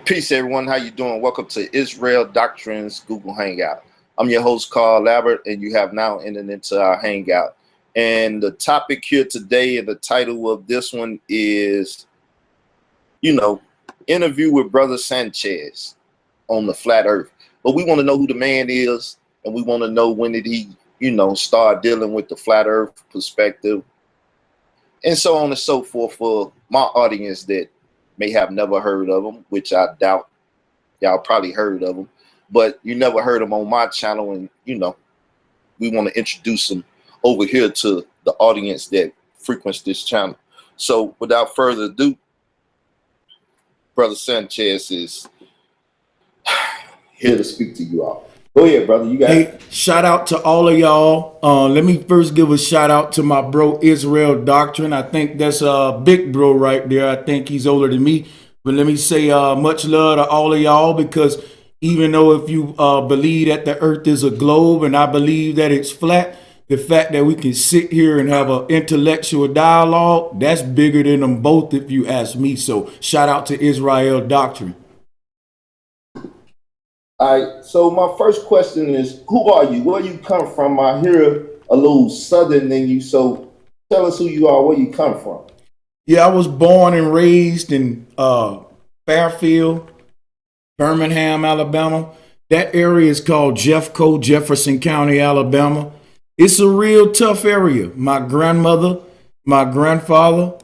Peace, everyone. How you doing? Welcome to Israel Doctrine's Google Hangout. I'm your host, Carl Labert, and you have now entered into our Hangout. And the topic here today, and the title of this one is, interview with Brother Sanchez on the flat earth. But we want to know who the man is, and we want to know when did he, start dealing with the flat earth perspective, and so on and so forth for my audience that may have never heard of him, which I doubt y'all probably heard of him, but you never heard him on my channel. And, we want to introduce him over here to the audience that frequents this channel. So without further ado, Brother Sanchez is here to speak to you all. Go ahead, brother. You got it. Shout out to all of y'all. Let me first give a shout out to my bro Israel Doctrine. I think that's a big bro right there. I think he's older than me. But let me say much love to all of y'all, because even though if you believe that the earth is a globe and I believe that it's flat, the fact that we can sit here and have an intellectual dialogue, that's bigger than them both, if you ask me. So shout out to Israel Doctrine. All right, so my first question is, who are you? Where you come from? I hear a little southern in you, so tell us who you are, where you come from. Yeah, I was born and raised in Fairfield, Birmingham, Alabama. That area is called Jeffco, Jefferson County, Alabama. It's a real tough area. My grandmother, my grandfather,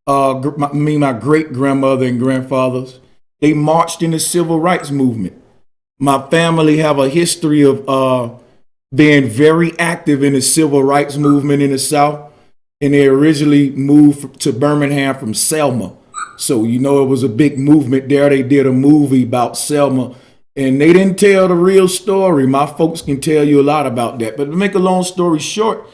my great-grandmother and grandfathers, they marched in the civil rights movement. My family have a history of being very active in the civil rights movement in the South. And they originally moved to Birmingham from Selma. So, it was a big movement there. They did a movie about Selma, and they didn't tell the real story. My folks can tell you a lot about that. But to make a long story short,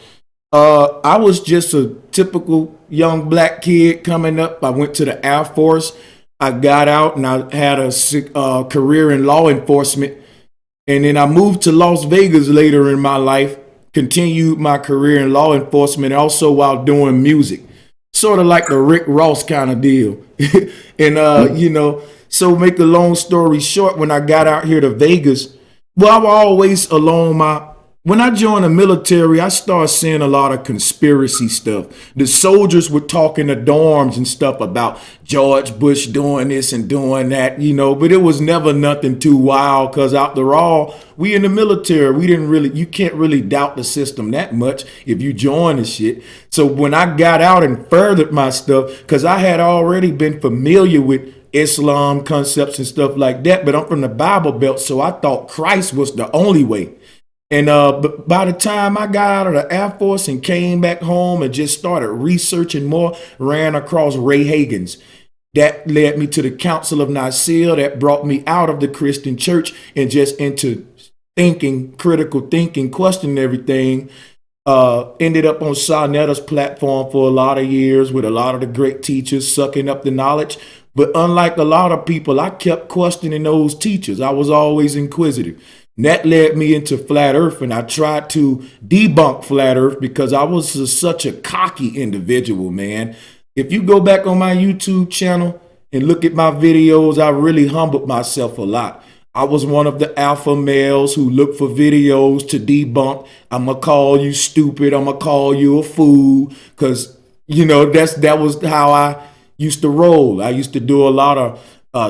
I was just a typical young black kid coming up. I went to the Air Force. I got out and I had a career in law enforcement. And then I moved to Las Vegas later in my life, continued my career in law enforcement, also while doing music, sort of like the Rick Ross kind of deal. And, so make a long story short, when I got out here to Vegas, well, I was always alone. When I joined the military, I started seeing a lot of conspiracy stuff. The soldiers were talking to dorms and stuff about George Bush doing this and doing that, but it was never nothing too wild, because after all, we in the military, you can't really doubt the system that much if you join the shit. So when I got out and furthered my stuff, because I had already been familiar with Islam concepts and stuff like that, but I'm from the Bible Belt, so I thought Christ was the only way. And but by the time I got out of the Air Force and came back home and just started researching more, ran across Ray Hagen's. That led me to the Council of Nicaea. That brought me out of the Christian church and just into thinking, critical thinking, questioning everything. Ended up on Sarnetta's platform for a lot of years with a lot of the great teachers, sucking up the knowledge. But unlike a lot of people, I kept questioning those teachers. I was always inquisitive. And that led me into flat earth, and I tried to debunk flat earth because I was such a cocky individual, man. If you go back on my YouTube channel and look at my videos, I really humbled myself a lot. I was one of the alpha males who looked for videos to debunk. I'm going to call you stupid. I'm going to call you a fool, because, that was how I used to roll. I used to do a lot of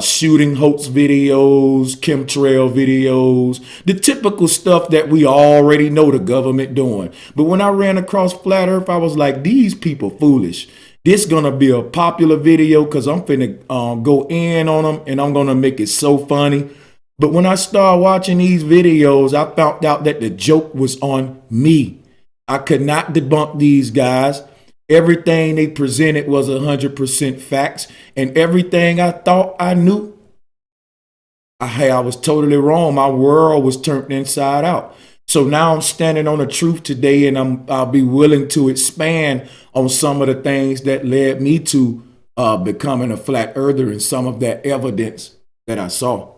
shooting hoax videos, chemtrail videos, the typical stuff that we already know the government doing. But when I ran across flat earth, I was like, these people foolish. This gonna be a popular video because I'm finna go in on them, and I'm gonna make it so funny. But when I started watching these videos, I found out that the joke was on me. I could not debunk these guys. Everything they presented was 100% facts, and everything I thought I knew, I was totally wrong. My world was turned inside out. So now I'm standing on the truth today, and I'll be willing to expand on some of the things that led me to becoming a flat earther and some of that evidence that I saw.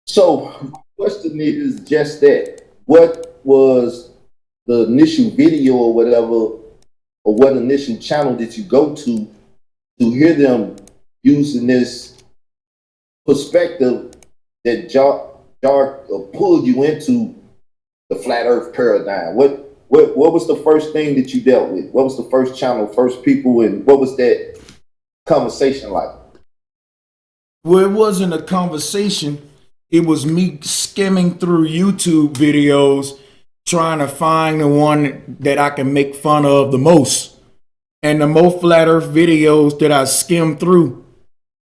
So question is just that. What was the initial video or whatever, or what initial channel did you go to hear them using this perspective that pulled you into the flat earth paradigm? What was the first thing that you dealt with? What was the first channel, first people, and what was that conversation like? Well, it wasn't a conversation. It was me skimming through YouTube videos, trying to find the one that I can make fun of the most. And the more flat earth videos that I skimmed through,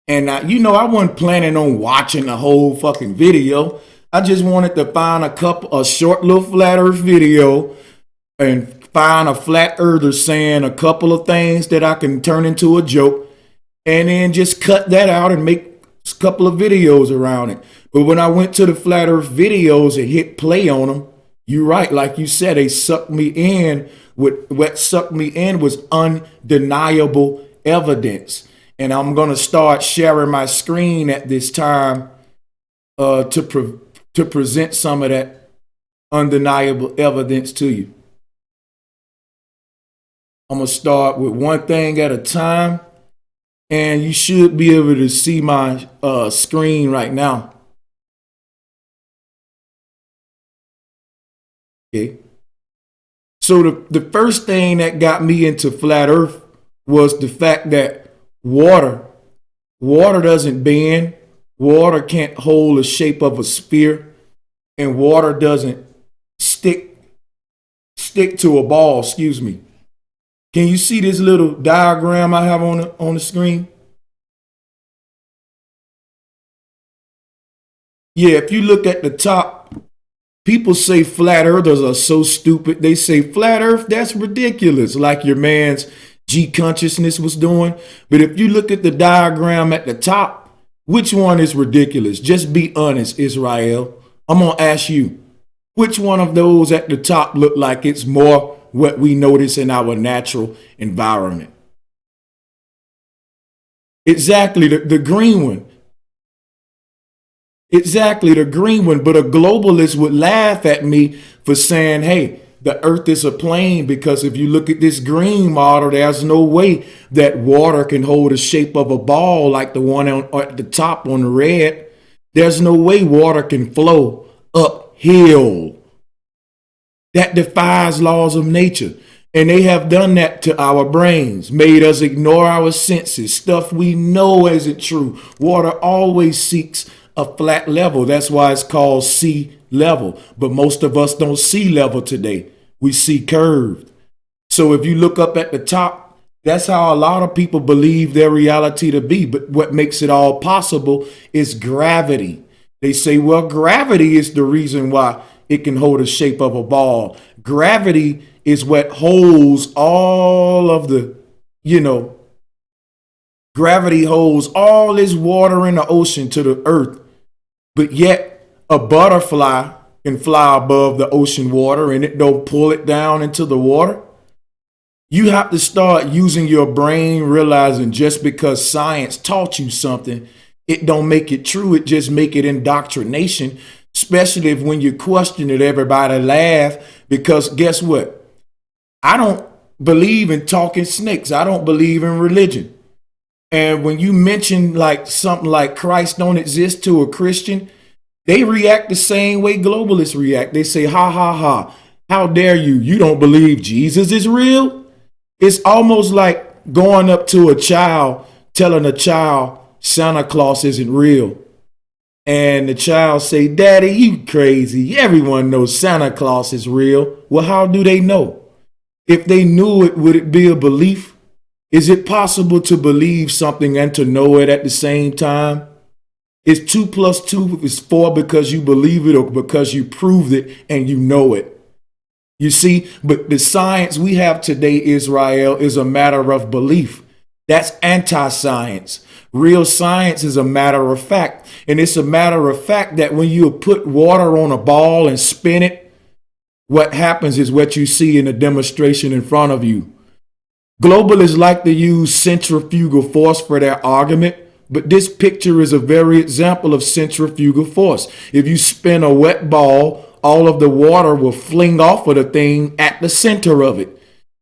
and I wasn't planning on watching the whole fucking video. I just wanted to find a short little flat earth video and find a flat earther saying a couple of things that I can turn into a joke, and then just cut that out and make a couple of videos around it. But when I went to the flat earth videos and hit play on them, you're right, like you said, they sucked me in. What sucked me in was undeniable evidence. And I'm going to start sharing my screen at this time to present some of that undeniable evidence to you. I'm going to start with one thing at a time, and you should be able to see my screen right now. Okay. So the first thing that got me into flat earth was the fact that water doesn't bend, water can't hold the shape of a sphere, and water doesn't stick to a ball, excuse me. Can you see this little diagram I have on the screen? Yeah, if you look at the top, people say flat earthers are so stupid. They say flat earth, that's ridiculous, like your man's G consciousness was doing. But if you look at the diagram at the top, which one is ridiculous? Just be honest, Israel. I'm going to ask you, which one of those at the top look like it's more what we notice in our natural environment? Exactly, the green one. Exactly, the green one. But a globalist would laugh at me for saying, hey, the earth is a plane, because if you look at this green model, there's no way that water can hold the shape of a ball like the one at the top on the red. There's no way water can flow uphill. That defies laws of nature. And they have done that to our brains, made us ignore our senses, stuff we know isn't true. Water always seeks a flat level. That's why it's called sea level. But most of us don't see level today. We see curved. So if you look up at the top, that's how a lot of people believe their reality to be. But what makes it all possible is gravity. They say, well, gravity is the reason why it can hold the shape of a ball. Gravity is what holds all of the, gravity holds all this water in the ocean to the earth. But yet a butterfly can fly above the ocean water and it don't pull it down into the water. You have to start using your brain, realizing just because science taught you something, it don't make it true. It just make it indoctrination, especially if when you question it, everybody laugh, because guess what? I don't believe in talking snakes. I don't believe in religion. And when you mention like something like Christ don't exist to a Christian, they react the same way globalists react. They say, ha, ha, ha. How dare you? You don't believe Jesus is real? It's almost like going up to a child, telling a child Santa Claus isn't real. And the child say, Daddy, you crazy. Everyone knows Santa Claus is real. Well, how do they know? If they knew it, would it be a belief? Is it possible to believe something and to know it at the same time? Is 2 + 2 is 4 because you believe it or because you proved it and you know it? You see, but the science we have today, Israel, is a matter of belief. That's anti-science. Real science is a matter of fact. And it's a matter of fact that when you put water on a ball and spin it, what happens is what you see in the demonstration in front of you. Globalists like to use centrifugal force for their argument, but this picture is a very example of centrifugal force. If you spin a wet ball all of the water will fling off of the thing at the center of it.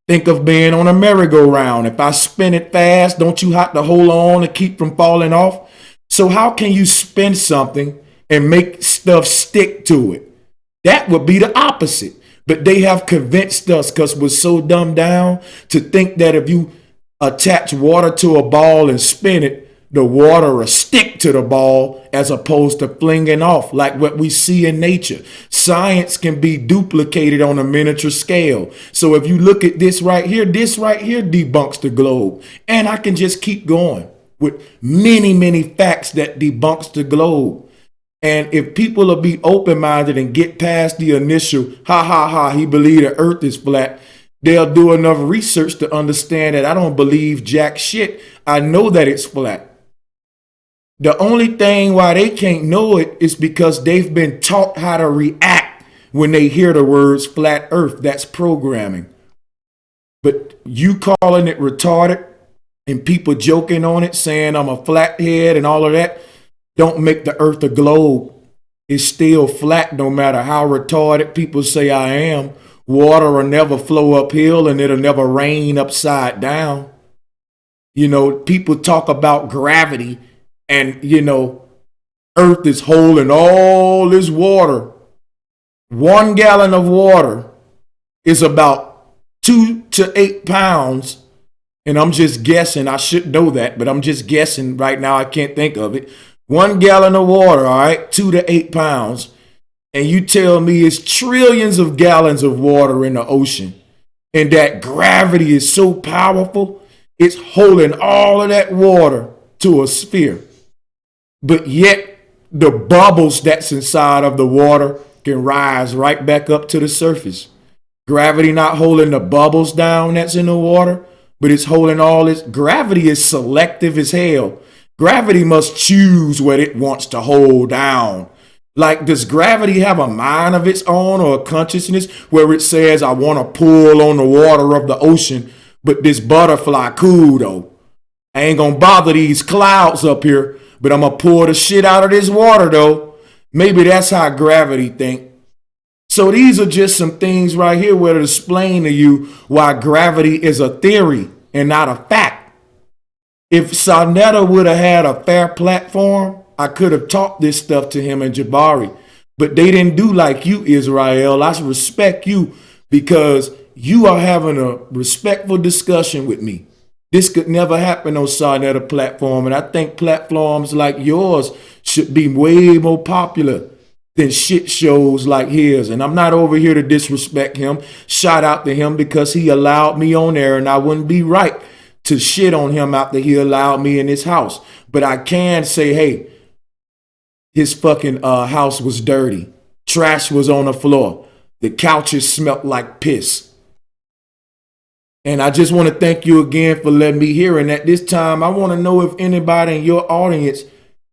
Think of being on a merry-go-round. If I spin it fast, don't you have to hold on to keep from falling off? So how can you spin something and make stuff stick to it? That would be the opposite. But they have convinced us, because we're so dumbed down, to think that if you attach water to a ball and spin it, the water will stick to the ball as opposed to flinging off like what we see in nature. Science can be duplicated on a miniature scale. So if you look at this right here debunks the globe. And I can just keep going with many, many facts that debunks the globe. And if people will be open-minded and get past the initial, he believed the earth is flat, they'll do enough research to understand that I don't believe jack shit. I know that it's flat. The only thing why they can't know it is because they've been taught how to react when they hear the words flat earth. That's programming. But you calling it retarded and people joking on it, saying I'm a flathead and all of that, don't make the earth a globe. It's still flat no matter how retarded people say I am. Water will never flow uphill and it'll never rain upside down. You know, people talk about gravity and, you know, earth is holding all this water. 1 gallon of water is about 2 to 8 pounds. And I'm just guessing. I should know that, but I'm just guessing right now. I can't think of it. 1 gallon of water, all right, 2 to 8 pounds. And you tell me it's trillions of gallons of water in the ocean. And that gravity is so powerful, it's holding all of that water to a sphere. But yet the bubbles that's inside of the water can rise right back up to the surface. Gravity not holding the bubbles down that's in the water, but it's holding all this. Gravity is selective as hell. Gravity must choose what it wants to hold down. Like, does gravity have a mind of its own or a consciousness where it says, I want to pull on the water of the ocean, but this butterfly cool though. I ain't gonna bother these clouds up here, but I'm gonna pour the shit out of this water though. Maybe that's how gravity think. So these are just some things right here where to explain to you why gravity is a theory and not a fact. If Sarnetta would have had a fair platform, I could have taught this stuff to him and Jabari, but they didn't do like you, Israel. I respect you because you are having a respectful discussion with me. This could never happen on Sarnetta platform, and I think platforms like yours should be way more popular than shit shows like his. And I'm not over here to disrespect him. Shout out to him because he allowed me on there, and I wouldn't be right to shit on him after he allowed me in his house. But I can say, hey, his fucking house was dirty. Trash was on the floor. The couches smelled like piss. And I just want to thank you again for letting me hear. And at this time, I want to know if anybody in your audience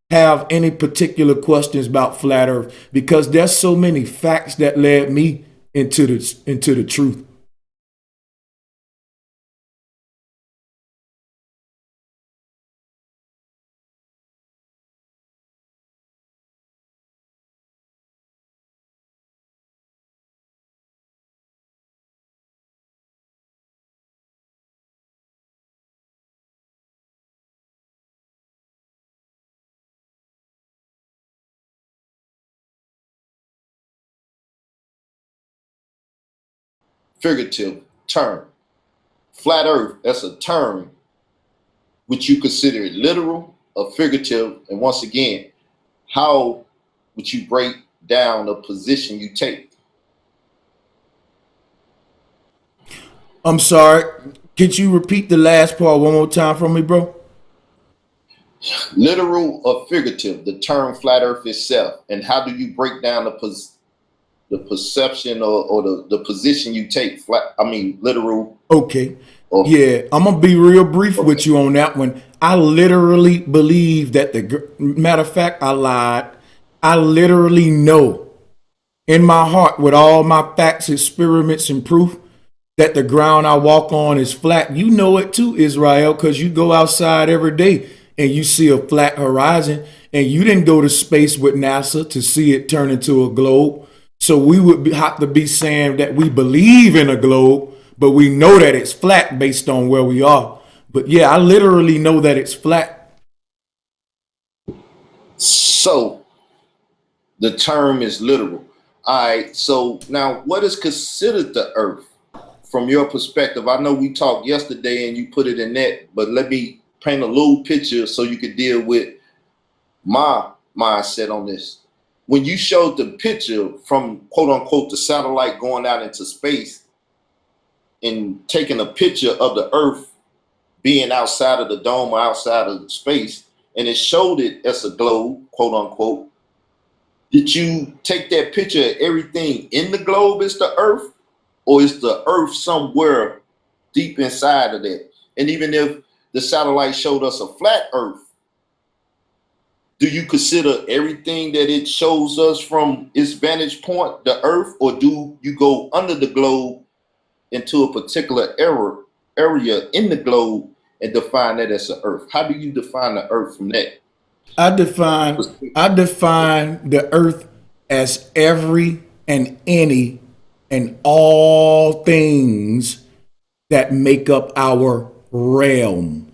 have any particular questions about flat earth, because there's so many facts that led me into the truth. Figurative term. Flat earth, that's a term which you consider it literal or figurative. And once again, how would you break down the position you take? I'm sorry. Could you repeat the last part one more time for me, bro? Literal or figurative, the term flat earth itself. And how do you break down the perception or the position you take? Literal. Okay. Yeah, I'm going to be real brief with you on that one. I literally believe that matter of fact, I lied. I literally know in my heart with all my facts, experiments, and proof that the ground I walk on is flat. You know it too, Israel, because you go outside every day and you see a flat horizon, and you didn't go to space with NASA to see it turn into a globe. So we would have to be saying that we believe in a globe, but we know that it's flat based on where we are. But yeah, I literally know that it's flat. So the term is literal. All right. So now, what is considered the earth from your perspective? I know we talked yesterday and you put it in that, but let me paint a little picture so you could deal with my mindset on this. When you showed the picture from quote unquote the satellite going out into space and taking a picture of the earth being outside of the dome or outside of the space, and it showed it as a globe, quote unquote, did you take that picture of everything in the globe is the earth, or is the earth somewhere deep inside of that? And even if the satellite showed us a flat earth, do you consider everything that it shows us from its vantage point the earth, or do you go under the globe into a particular area in the globe and define that as the earth? How do you define the earth from that? I define the earth as every and any and all things that make up our realm.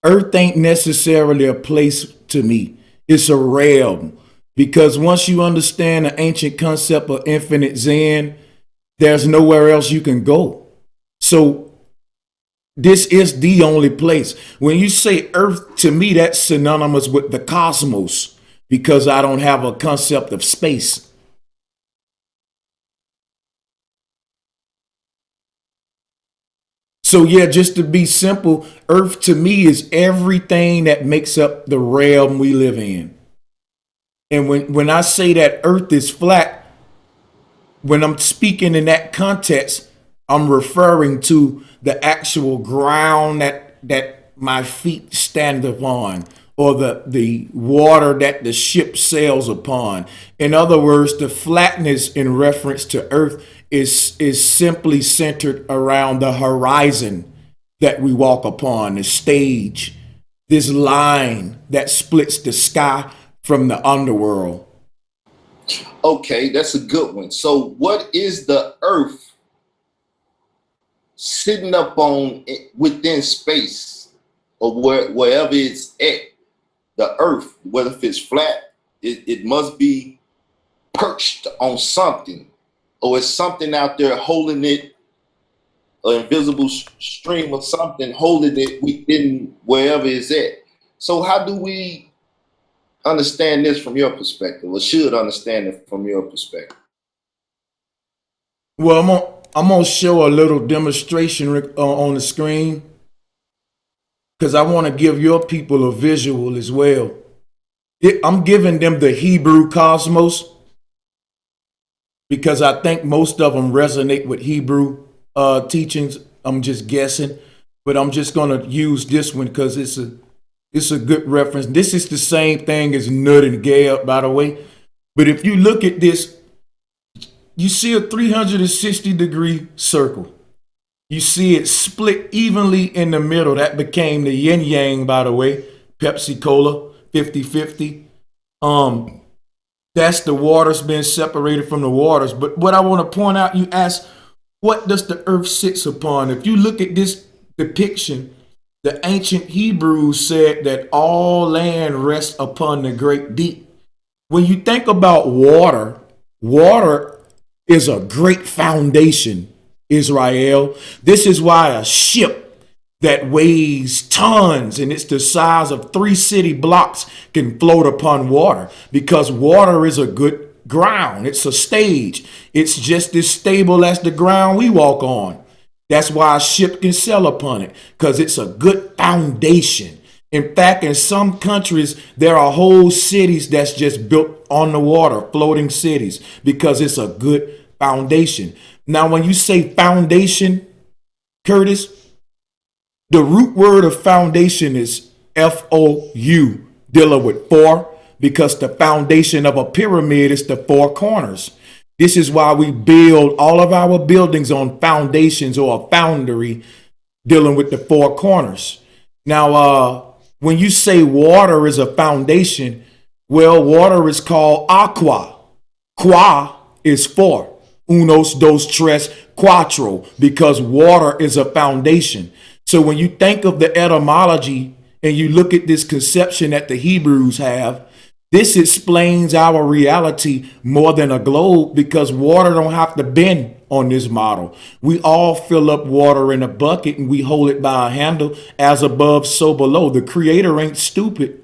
Earth ain't necessarily a place to me. It's a realm. Because once you understand the ancient concept of infinite Zen, there's nowhere else you can go. So this is the only place. When you say earth, to me, that's synonymous with the cosmos, because I don't have a concept of space. So yeah, just to be simple, earth to me is everything that makes up the realm we live in. And when I say that earth is flat, when I'm speaking in that context, I'm referring to the actual ground that my feet stand upon, or the water that the ship sails upon. In other words, the flatness in reference to earth is simply centered around the horizon that we walk upon, the stage, this line that splits the sky from the underworld. Okay, that's a good one. So what is the earth sitting up on within space, or wherever it's at? The earth, whether if it's flat, it must be perched on something, or it's something out there holding it, an invisible stream of something holding it within wherever it's at. So how do we understand this from your perspective, or should understand it from your perspective? Well, I'm gonna show a little demonstration on the screen, because I want to give your people a visual as well. I'm giving them the Hebrew cosmos because I think most of them resonate with Hebrew teachings. I'm just guessing, but I'm just gonna use this one because it's a good reference. This is the same thing as Nut and Gab, by the way. But if you look at this, you see a 360-degree circle. You see it split evenly in the middle. That became the yin yang, by the way. Pepsi Cola, 50-50. That's the waters being separated from the waters. But what I want to point out, you ask, what does the earth sits upon? If you look at this depiction, the ancient Hebrews said that all land rests upon the great deep. When you think about water, water is a great foundation, Israel. This is why a ship that weighs tons and it's the size of 3 city blocks can float upon water, because water is a good ground. It's a stage. It's just as stable as the ground we walk on. That's why a ship can sail upon it, because it's a good foundation. In fact, in some countries, there are whole cities that's just built on the water, floating cities, because it's a good foundation. Now, when you say foundation, Curtis, the root word of foundation is FOU, dealing with four, because the foundation of a pyramid is the 4 corners. This is why we build all of our buildings on foundations, or a foundry, dealing with the 4 corners. Now, when you say water is a foundation, well, water is called aqua. Qua is four. Unos, dos, tres, cuatro, because water is a foundation. So when you think of the etymology and you look at this conception that the Hebrews have, this explains our reality more than a globe, because water don't have to bend on this model. We all fill up water in a bucket and we hold it by a handle, as above, so below. The creator ain't stupid.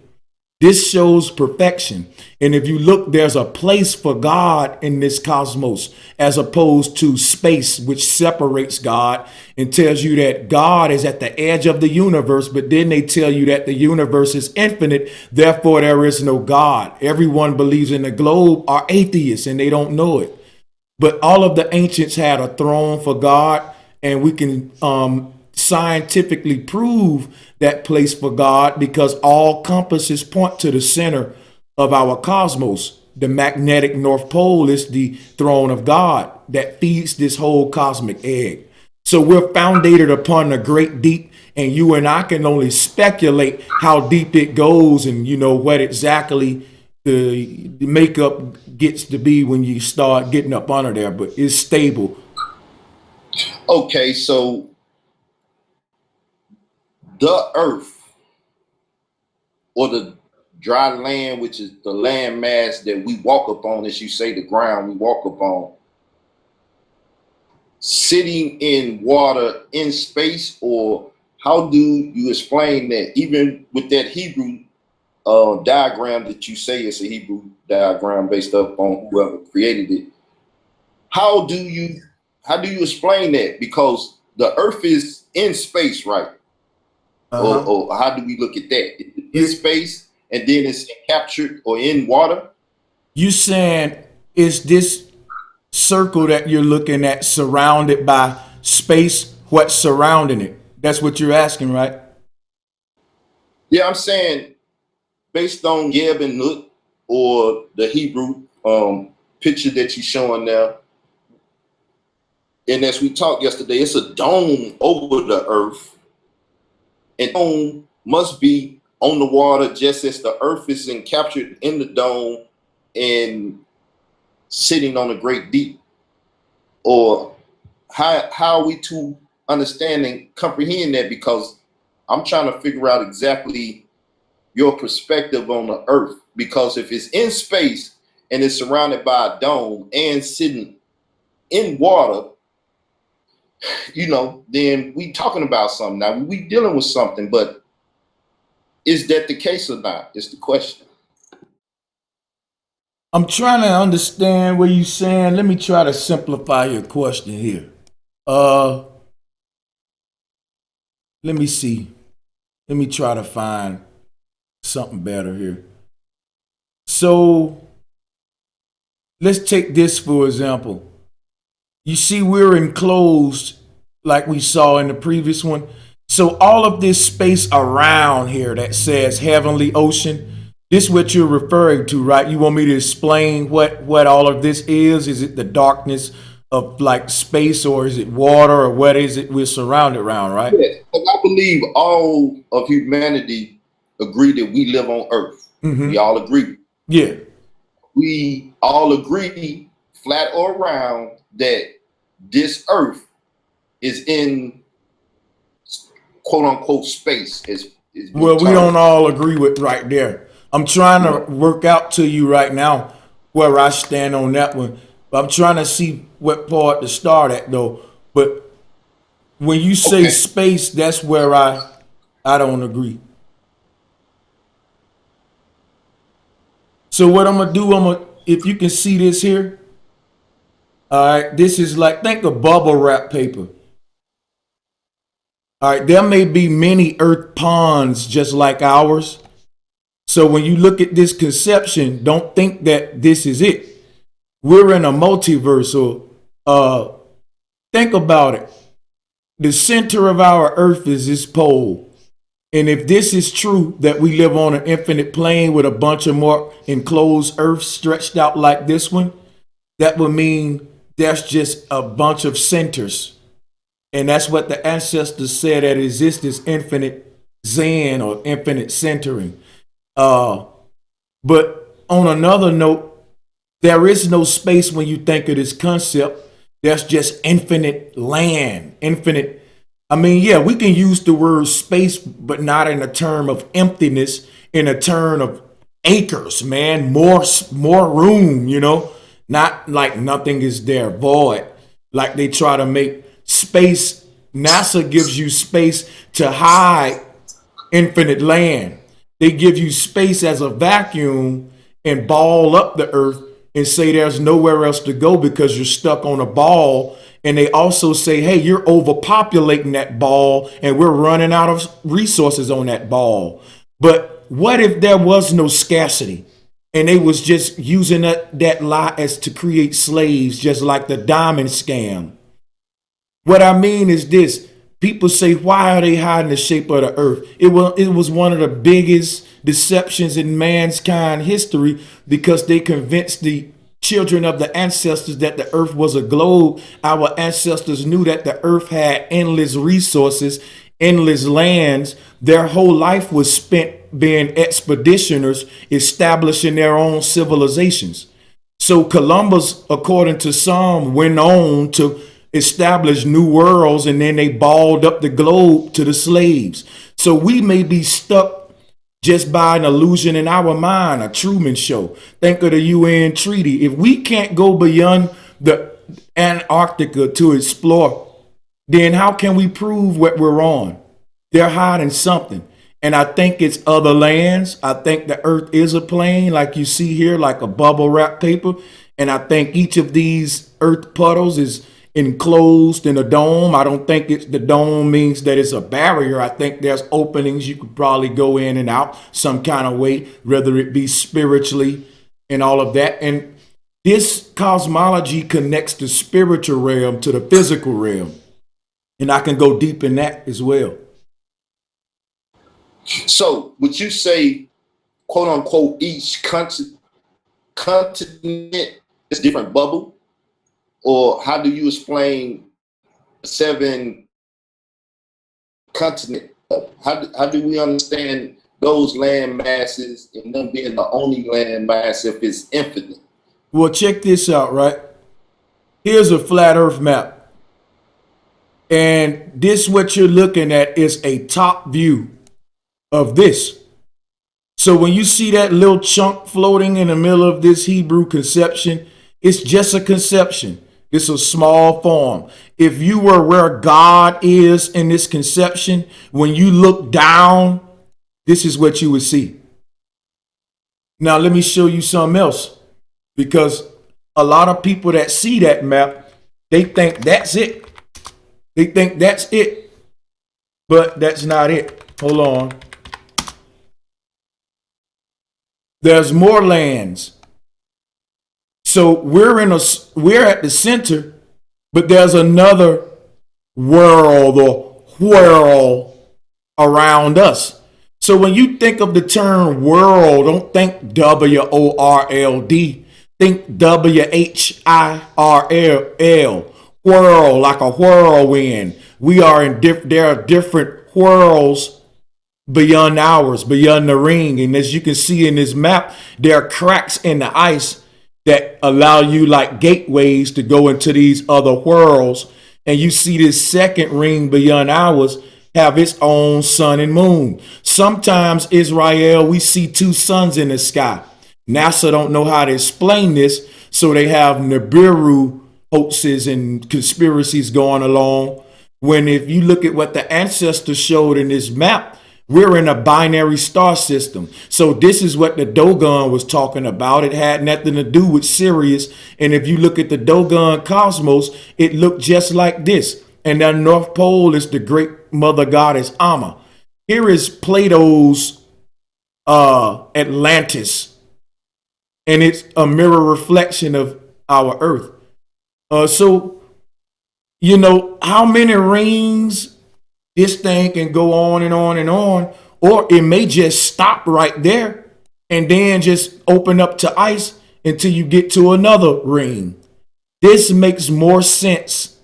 This shows perfection. And if you look, there's a place for God in this cosmos, as opposed to space, which separates God and tells you that God is at the edge of the universe. But then they tell you that the universe is infinite, therefore there is no God. Everyone believes in the globe are atheists and they don't know it. But all of the ancients had a throne for God, and we can scientifically prove that place for God, because all compasses point to the center of our cosmos. The magnetic North Pole is the throne of God that feeds this whole cosmic egg. So we're founded upon the great deep, and you and I can only speculate how deep it goes and, what exactly the makeup gets to be when you start getting up under there, but it's stable. Okay, so the earth, or the dry land, which is the land mass that we walk upon, as you say, the ground we walk upon, sitting in water in space, or how do you explain that? Even with that Hebrew diagram that you say is a Hebrew diagram based up on whoever created it, how do you explain that? Because the earth is in space, right? Or how do we look at that? In space, and then it's captured or in water? You saying, is this circle that you're looking at surrounded by space? What's surrounding it? That's what you're asking, right? Yeah, I'm saying, based on Yeb and Nut, or the Hebrew picture that you're showing now, and as we talked yesterday, it's a dome over the earth, and dome must be on the water, just as the earth is captured in the dome and sitting on a great deep. Or how are we to understand and comprehend that? Because I'm trying to figure out exactly your perspective on the earth. Because if it's in space and it's surrounded by a dome and sitting in water, then we talking about something. Now we dealing with something, but is that the case or not? Is the question. I'm trying to understand what you're saying. Let me try to simplify your question here. Let me see. Let me try to find something better here. So let's take this for example. You see, we're enclosed like we saw in the previous one. So all of this space around here that says heavenly ocean, this is what you're referring to, right? You want me to explain what all of this is? Is it the darkness of like space, or is it water, or what is it we're surrounded around, right? Yes, I believe all of humanity agree that we live on Earth. Mm-hmm. We all agree. Yeah. We all agree, flat or round, that this Earth is in quote unquote space. Well, we don't all agree with right there. I'm trying to work out to you right now where I stand on that one. I'm trying to see what part to start at though. But when you say space, that's where I don't agree. So what I'm gonna do, if you can see this here, all right, this is like, think of bubble wrap paper. All right, there may be many earth ponds just like ours. So when you look at this conception, don't think that this is it. We're in a multiverse. So think about it. The center of our earth is this pole. And if this is true, that we live on an infinite plane with a bunch of more enclosed earth stretched out like this one, that would mean there's just a bunch of centers. And that's what the ancestors said, that exists, this infinite Zen or infinite centering. But on another note, There is no space when you think of this concept. There's just infinite land, infinite. I mean, yeah, we can use the word space, but not in a term of emptiness, in a term of acres, man, more room, not like nothing is there, void, like they try to make space. NASA gives you space to hide infinite land. They give you space as a vacuum and ball up the earth and say there's nowhere else to go because you're stuck on a ball. And they also say, hey, you're overpopulating that ball and we're running out of resources on that ball. But what if there was no scarcity and they was just using that lie as to create slaves, just like the diamond scam? What I mean is this. People say, why are they hiding the shape of the earth? It was one of the biggest deceptions in mankind history because they convinced the children of the ancestors that the earth was a globe. Our ancestors knew that the earth had endless resources, endless lands. Their whole life was spent being expeditioners, establishing their own civilizations. So Columbus, according to some, went on to establish new worlds, and then they balled up the globe to the slaves. So we may be stuck just by an illusion in our mind, a Truman Show. Think of the UN treaty. If we can't go beyond the Antarctica to explore, then how can we prove what we're on? They're hiding something. And I think it's other lands. I think the earth is a plane, like you see here, like a bubble wrap paper. And I think each of these earth puddles is enclosed in a dome. I don't think the dome means that it's a barrier. I think there's openings you could probably go in and out some kind of way, whether it be spiritually and all of that. And this cosmology connects the spiritual realm to the physical realm. And I can go deep in that as well. So would you say, quote unquote, each continent is a different bubble? Or how do you explain 7 continent? How do we understand those land masses and them being the only land mass if it's infinite? Well, check this out, right? Here's a flat earth map. And this, what you're looking at, is a top view of this. So when you see that little chunk floating in the middle of this Hebrew conception, it's just a conception. It's a small form. If you were where God is in this conception, when you look down, this is what you would see. Now, let me show you something else, because a lot of people that see that map, they think that's it. They think that's it, but that's not it. Hold on. There's more lands. So we're at the center, but there's another world or whirl around us. So when you think of the term world, don't think W-O-R-L-D. Think W-H-I-R-L, whirl, like a whirlwind. There are different whirls beyond ours, beyond the ring. And as you can see in this map, there are cracks in the ice that allow you like gateways to go into these other worlds. And you see this second ring beyond ours have its own sun and moon. Sometimes, Israel, we see 2 suns in the sky. NASA don't know how to explain this, so they have Nibiru hoaxes and conspiracies going along. When if you look at what the ancestors showed in this map, we're in a binary star system. So this is what the Dogon was talking about. It had nothing to do with Sirius. And if you look at the Dogon cosmos, it looked just like this. And the North Pole is the great mother goddess Amma. Here is Plato's Atlantis. And it's a mirror reflection of our Earth. So, how many rings? This thing can go on and on and on, or it may just stop right there and then just open up to ice until you get to another ring. This makes more sense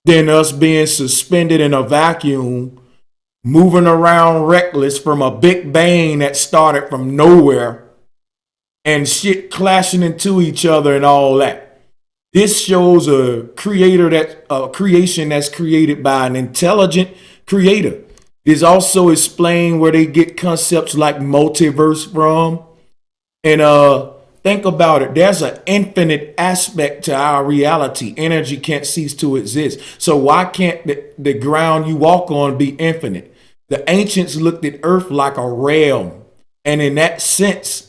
than us being suspended in a vacuum, moving around reckless from a big bang that started from nowhere and shit clashing into each other and all that. This shows a creation that's created by an intelligent creator. It's also explained where they get concepts like multiverse from. And think about it. There's an infinite aspect to our reality. Energy can't cease to exist. So why can't the ground you walk on be infinite? The ancients looked at Earth like a realm. And in that sense,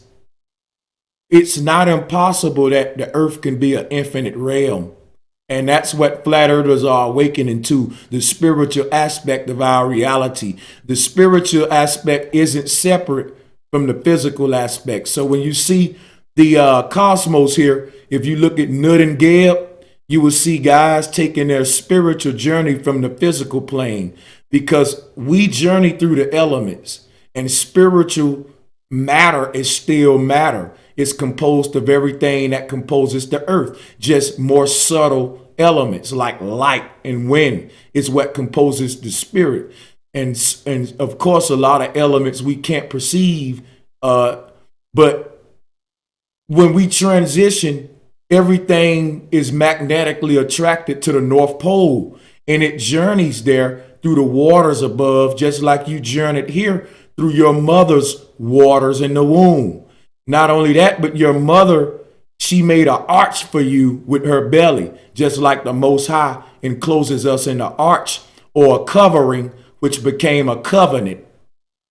it's not impossible that the Earth can be an infinite realm. And that's what flat earthers are awakening to, the spiritual aspect of our reality. The spiritual aspect isn't separate from the physical aspect. So when you see the cosmos here, if you look at Nud and Geb, you will see guys taking their spiritual journey from the physical plane, because we journey through the elements, and spiritual matter is still matter. It's composed of everything that composes the earth, just more subtle elements like light and wind is what composes the spirit. And of course, a lot of elements we can't perceive. But when we transition, everything is magnetically attracted to the North Pole, and it journeys there through the waters above, just like you journeyed here through your mother's waters in the womb. Not only that, but your mother, she made an arch for you with her belly, just like the Most High encloses us in an arch or a covering, which became a covenant.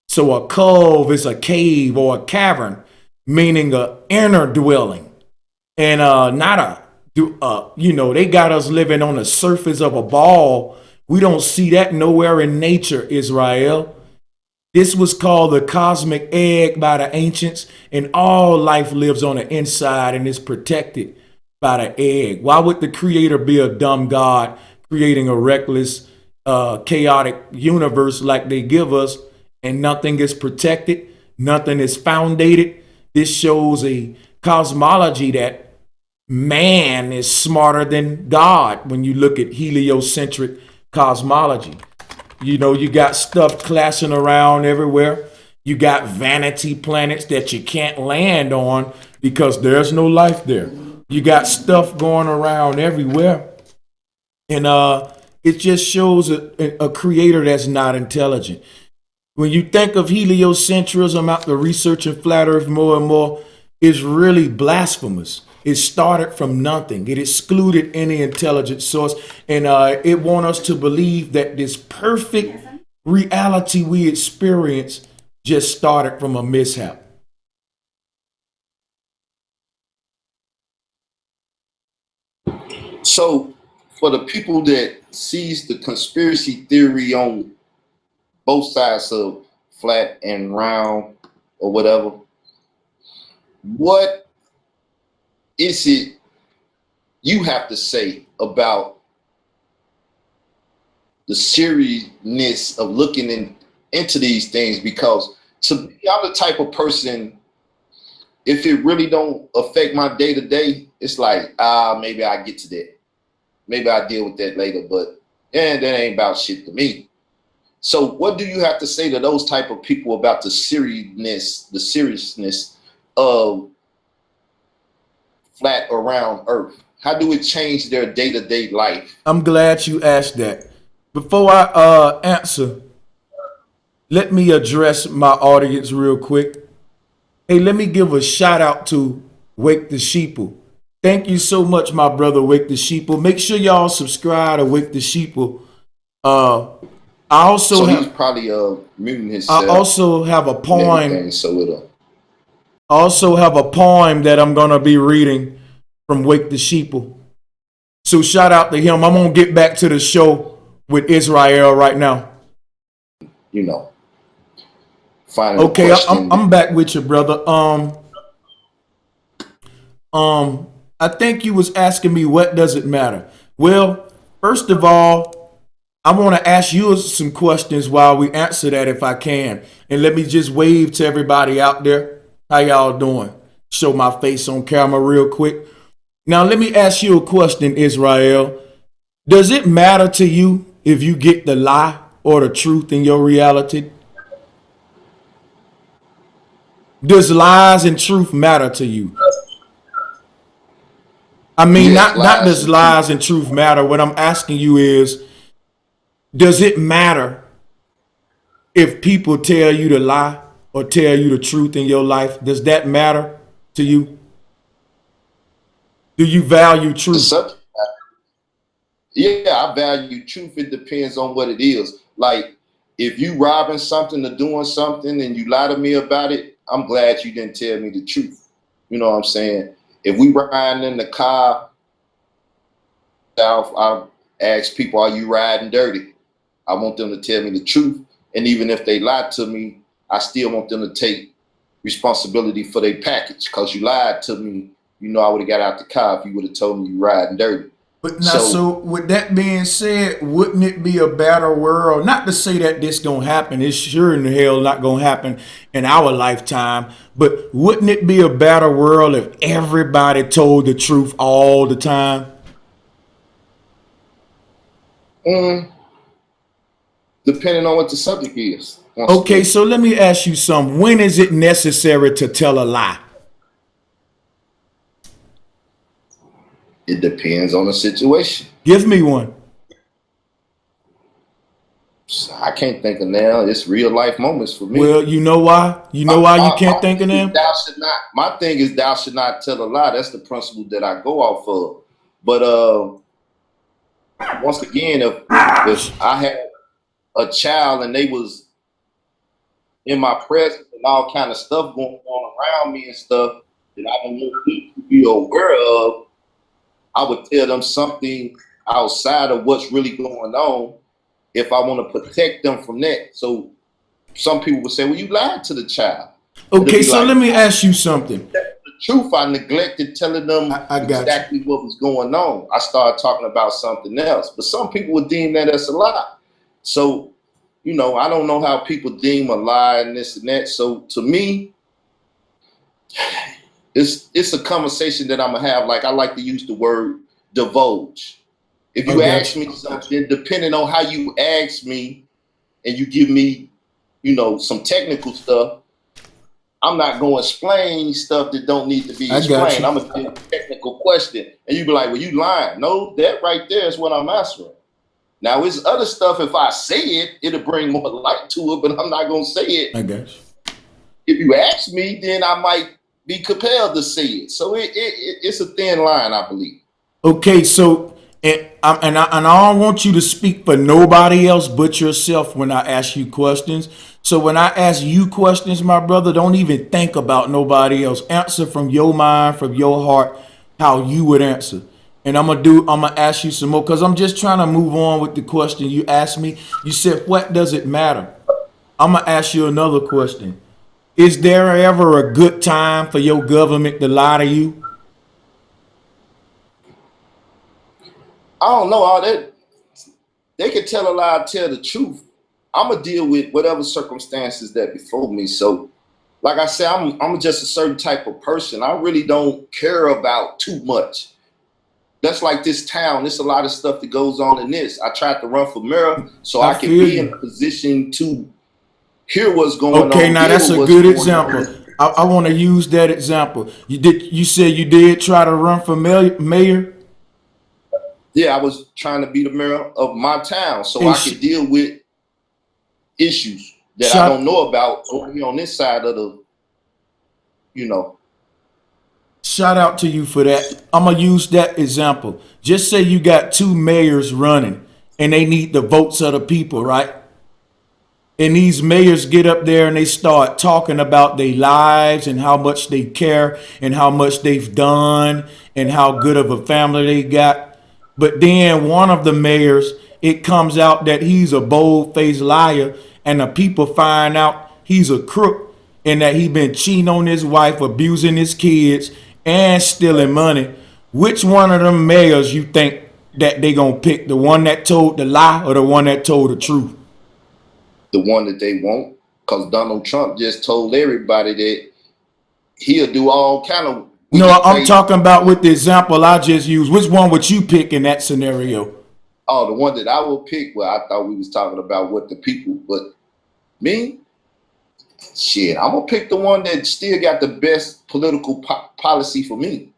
So a cove is a cave or a cavern, meaning an inner dwelling, and not they got us living on the surface of a ball. We don't see that nowhere in nature, Israel. This was called the cosmic egg by the ancients, and all life lives on the inside and is protected by the egg. Why would the creator be a dumb God creating a reckless, chaotic universe like they give us, and nothing is protected, nothing is foundated? This shows a cosmology that man is smarter than God when you look at heliocentric cosmology. You got stuff clashing around everywhere. You got vanity planets that you can't land on because there's no life there. You got stuff going around everywhere. And it just shows a creator that's not intelligent. When you think of heliocentrism, after researching flat earth more and more, it's really blasphemous. It started from nothing. It excluded any intelligent source. And it wants us to believe that this perfect reality we experience just started from a mishap. So for the people that sees the conspiracy theory on both sides of flat and round or whatever, what is it you have to say about the seriousness of looking into these things? Because to me, I'm the type of person, if it really don't affect my day to day, it's like, maybe I get to that. Maybe I deal with that later, but that ain't about shit to me. So what do you have to say to those type of people about the seriousness of flat or round earth? How do it change their day-to-day life? I'm glad you asked that. Before I answer, let me address my audience real quick. Hey, let me give a shout out to Wake the Sheeple. Thank you so much, my brother Wake the Sheeple. Make sure y'all subscribe to Wake the Sheeple. I also he's probably muting himself. I also have a poem. That I'm gonna be reading from Wake the Sheeple. So shout out to him. I'm gonna get back to the show with Israel right now. Okay, I'm back with you, brother. I think you was asking me what does it matter. Well, first of all, I want to ask you some questions while we answer that if I can. And let me just wave to everybody out there. How y'all doing? Show my face on camera real quick. Now, let me ask you a question, Israel. Does it matter to you if you get the lie or the truth in your reality? Does lies and truth matter to you? I mean, Yes, not lies does and truth. lies and truth matter. What I'm asking you is, does it matter if people tell you to lie or tell you the truth in your life? Does that matter to you? Do you value The truth? subject. Yeah, I value truth. It depends on what it is. Like, if you robbing something or doing something and you lie to me about it, I'm glad you didn't tell me the truth. You know what I'm saying? If we riding in the car, I ask people, "Are you riding dirty?" I want them to tell me the truth, and even if they lie to me, I still want them to take responsibility for their package. Because you lied to me, you know I would have got out the car if you would have told me you riding dirty. But now, So so with that being said, wouldn't it be a better world? Not to say that this gonna happen. It's sure in the hell not gonna happen in our lifetime. But wouldn't it be a better world if everybody told the truth all the time? mm, depending on what the subject is, once Okay, again, so let me ask you something. When is it necessary to tell a lie? it depends on the situation. Give me one. So I can't think of now. It's real life moments for me. Well, you know why? You know My, why you my, can't my think of thing is them? thou should not. My thing is thou should not tell a lie. That's the principle that I go off of. But once again, if I had a child and they was in my presence and all kind of stuff going on around me and stuff that I don't want them to be aware of, I would tell them something outside of what's really going on if I want to protect them from that. So some people would say, "Well, you lied to the child." And it'd Okay, be so like, let me ask you something. the truth, I neglected telling them I got you. exactly what was going on. I started talking about something else. But some people would deem that as a lie. So, I don't know how people deem a lie and this and that. So to me, it's a conversation that I'm gonna have. Like, I like to use the word divulge. If I you got ask you. me something, depending on how you ask me and you give me, some technical stuff, I'm not going to explain stuff that don't need to be I got explained. you. I'm going to do a technical question. And you be like, "Well, you lying." No, that right there is what I'm answering. Now, it's other stuff. If I say it, it'll bring more light to it, but I'm not going to say it. I got you. If you ask me, then I might be compelled to say it. So it's a thin line, I believe. Okay, so and I don't want you to speak for nobody else but yourself when I ask you questions. So when I ask you questions, my brother, don't even think about nobody else. Answer from your mind, from your heart, how you would answer. And I'm gonna ask you some more because I'm just trying to move on with the question you asked me. You said, what does it matter? I'm gonna ask you another question. Is there ever a good time for your government to lie to you? I don't know all that. They can tell a lie, tell the truth. I'm gonna deal with whatever circumstances that before me. So, like I said, I'm just a certain type of person. I really don't care about too much. That's like this town. There's a lot of stuff that goes on in this. I tried to run for mayor so I I could feel be in you. a position to hear what's going Okay, on, now deal that's with a what's good going example. on. I want to use that example. You said you did try to run for mayor, Yeah, I was trying to be the mayor of my town so and I could deal with issues that I don't shout know about over here on this side of the, you know. shout out to you for that. I'm gonna use that example. Just say you got two mayors running, and they need the votes of the people, right? And these mayors get up there and they start talking about their lives and how much they care and how much they've done and how good of a family they got. But then one of the mayors, it comes out that he's a bold-faced liar, and the people find out he's a crook and that he been cheating on his wife, abusing his kids, and stealing money. Which one of them mayors you think that they gonna pick? The one that told the lie or the one that told the truth? The one that they want, because Donald Trump just told everybody that he'll do all kind of No, wicked I'm things. talking about with the example I just used. Which one would you pick in that scenario? Oh, the one that I will pick. Well, I thought we was talking about what the people, but me, Shit, I'm gonna pick the one that still got the best political policy for me.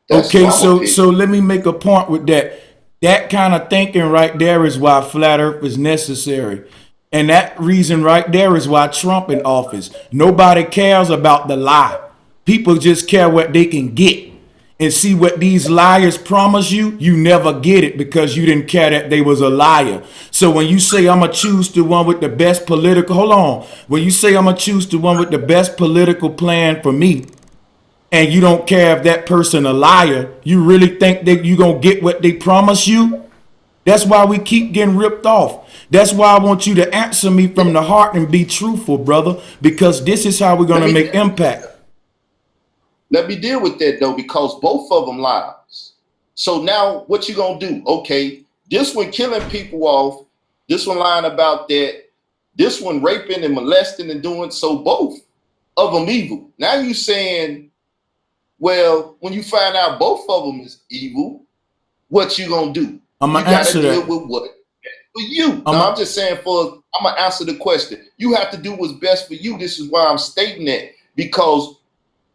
That's Okay, what I'm gonna pick. so let me make a point with that. That kind of thinking right there is why flat earth is necessary. And that reason right there is why Trump in office. Nobody cares about the lie. People just care what they can get. And see what these liars promise you, you never get it because you didn't care that they was a liar. So when you say I'm gonna choose the one with the best political, hold on. When you say I'm gonna choose the one with the best political plan for me, and you don't care if that person a liar, you really think that you gonna get what they promise you? That's why we keep getting ripped off. That's why I want you to answer me from the heart and be truthful, brother, because this is how we're gonna make impact. Let me deal with that though, because both of them lies. So now what you gonna do? Okay, this one killing people off, this one lying about that, this one raping and molesting and doing, so both of them evil. Now you saying, well, when you find out both of them is evil, what you gonna do? I'm gonna answer that. With what? For you. I'm just saying I'm gonna answer the question. You have to do what's best for you. This is why I'm stating that, because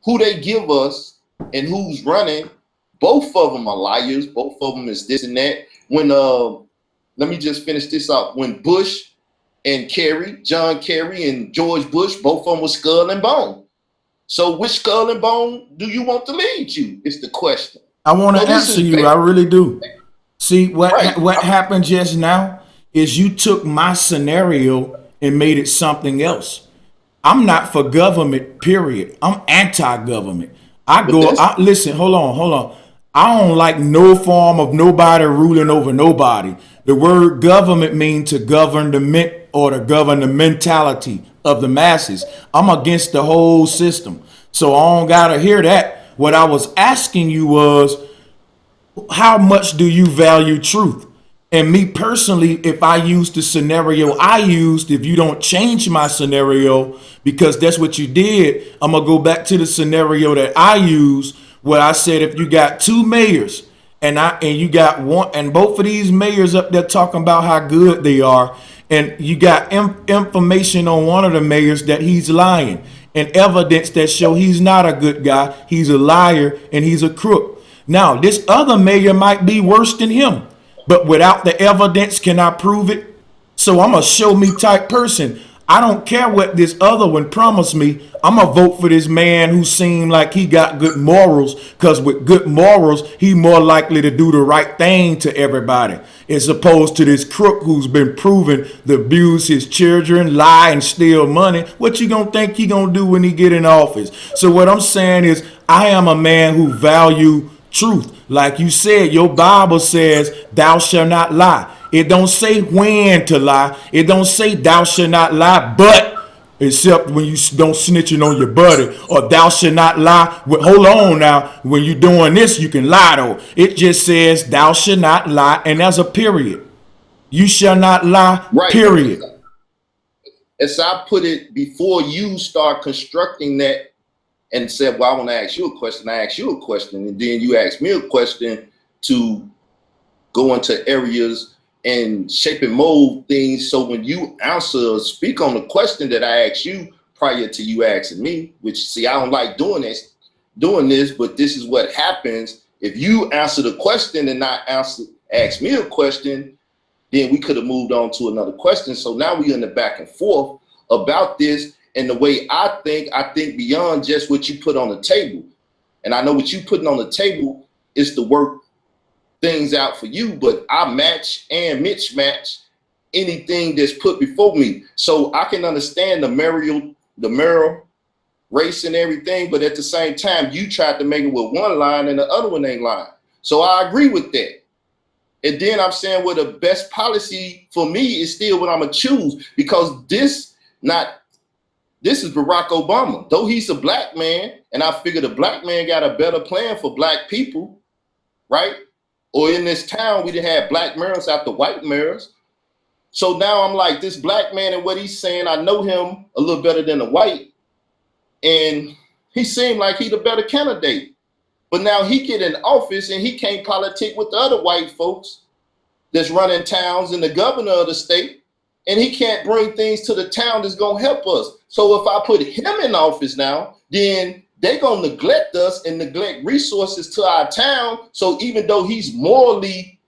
who they give us and who's running, both of them are liars. Both of them is this and that. When let me just finish this up. When Bush and John Kerry and George Bush, both of them were skull and bone. So which skull and bone do you want to lead you? Is the question. I want to answer you. I really do. See, what happened just now is you took my scenario and made it something else. I'm not for government, period. I'm anti-government. Listen, hold on. I don't like no form of nobody ruling over nobody. The word government means to govern to govern the mentality of the masses. I'm against the whole system. So I don't gotta hear that. What I was asking you was, how much do you value truth? And me personally, if I use the scenario I used, if you don't change my scenario, because that's what you did, I'm gonna go back to the scenario that I used, where I said if you got two mayors and you got one, and both of these mayors up there talking about how good they are, and you got information on one of the mayors that he's lying, and evidence that show he's not a good guy, he's a liar, and he's a crook. Now, this other mayor might be worse than him, but without the evidence, can I prove it? So I'm a show me type person. I don't care what this other one promised me. I'm going to vote for this man who seemed like he got good morals, because with good morals, he more likely to do the right thing to everybody, as opposed to this crook who's been proven to abuse his children, lie, and steal money. What you going to think he going to do when he get in office? So what I'm saying is, I am a man who value truth. Like you said, your Bible says, thou shalt not lie. It don't say when to lie. It don't say thou shalt not lie, but except when you don't snitching on your buddy, or thou shalt not lie. Hold on now. When you're doing this, you can lie though. It just says thou shalt not lie, and that's a period. You shall not lie, right. Period. As I put it, before you start constructing that and said, well, I want to ask you a question, I ask you a question, and then you ask me a question to go into areas and shape and mold things. So when you answer, speak on the question that I asked you prior to you asking me, which, see, I don't like doing this, but this is what happens. If you answer the question and not ask me a question, then we could have moved on to another question. So now we're in the back and forth about this. And the way I think beyond just what you put on the table. And I know what you putting on the table is to work things out for you, but I match and mismatch anything that's put before me. So I can understand the marital race and everything, but at the same time, you tried to make it with one line and the other one ain't lying. So I agree with that. And then I'm saying, well, the best policy for me is still what I'm gonna choose, because this is Barack Obama. Though he's a black man, and I figure the black man got a better plan for black people, right? Or in this town, we didn't have black mayors after white mayors. So now I'm like, this black man and what he's saying, I know him a little better than a white, and he seemed like he the better candidate. But now he get in office and he can't politic with the other white folks that's running towns and the governor of the state. and he can't bring things to the town that's gonna help us. So if I put him in office now, then they're gonna neglect us and neglect resources to our town. So even though he's morally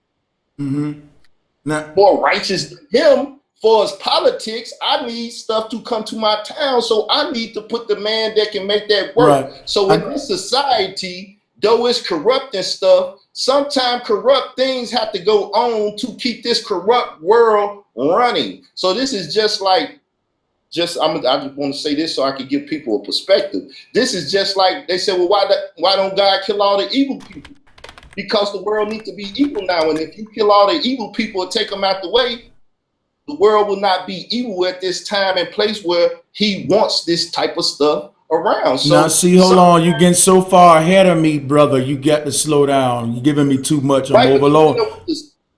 more righteous than him for his politics, I need stuff to come to my town. So I need to put the man that can make that work. Right. So in this society, though it's corrupt and stuff, sometimes corrupt things have to go on to keep this corrupt world running. So this is just like, I just want to say this so I can give people a perspective. This is just like they said, well, why don't God kill all the evil people? Because the world needs to be evil now. And if you kill all the evil people and take them out the way, the world will not be evil at this time and place where he wants this type of stuff around. So now, see, hold on. You're getting so far ahead of me, brother. You got to slow down. You're giving me too much. I'm overloaded.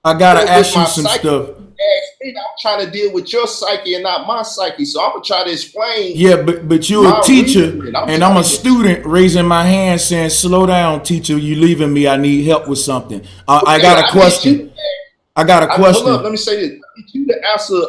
I got to ask you some stuff. I'm trying to deal with your psyche and not my psyche, so I'm gonna try to explain. Yeah, but you're a teacher, and I'm a student raising my hand saying, "Slow down, teacher. You leaving me? I need help with something." I got a question. I got a question. Hold up, let me say this.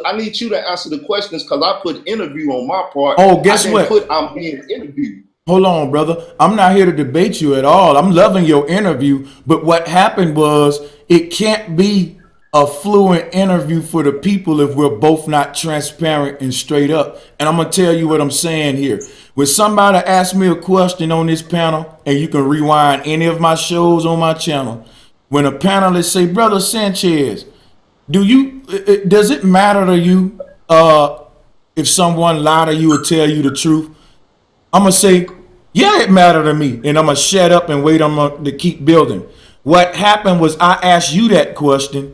I need you to answer the questions because I put interview on my part. Oh, guess what? I'm being interviewed. Hold on, brother. I'm not here to debate you at all. I'm loving your interview, but what happened was it can't be a fluent interview for the people if we're both not transparent and straight up. And I'm gonna tell you what I'm saying here. When somebody asks me a question on this panel, and you can rewind any of my shows on my channel, when a panelist say, "Brother Sanchez, does it matter to you if someone lie to you or tell you the truth?" I'm gonna say, "Yeah, it mattered to me," and I'm gonna shut up and wait to keep building. What happened was I asked you that question,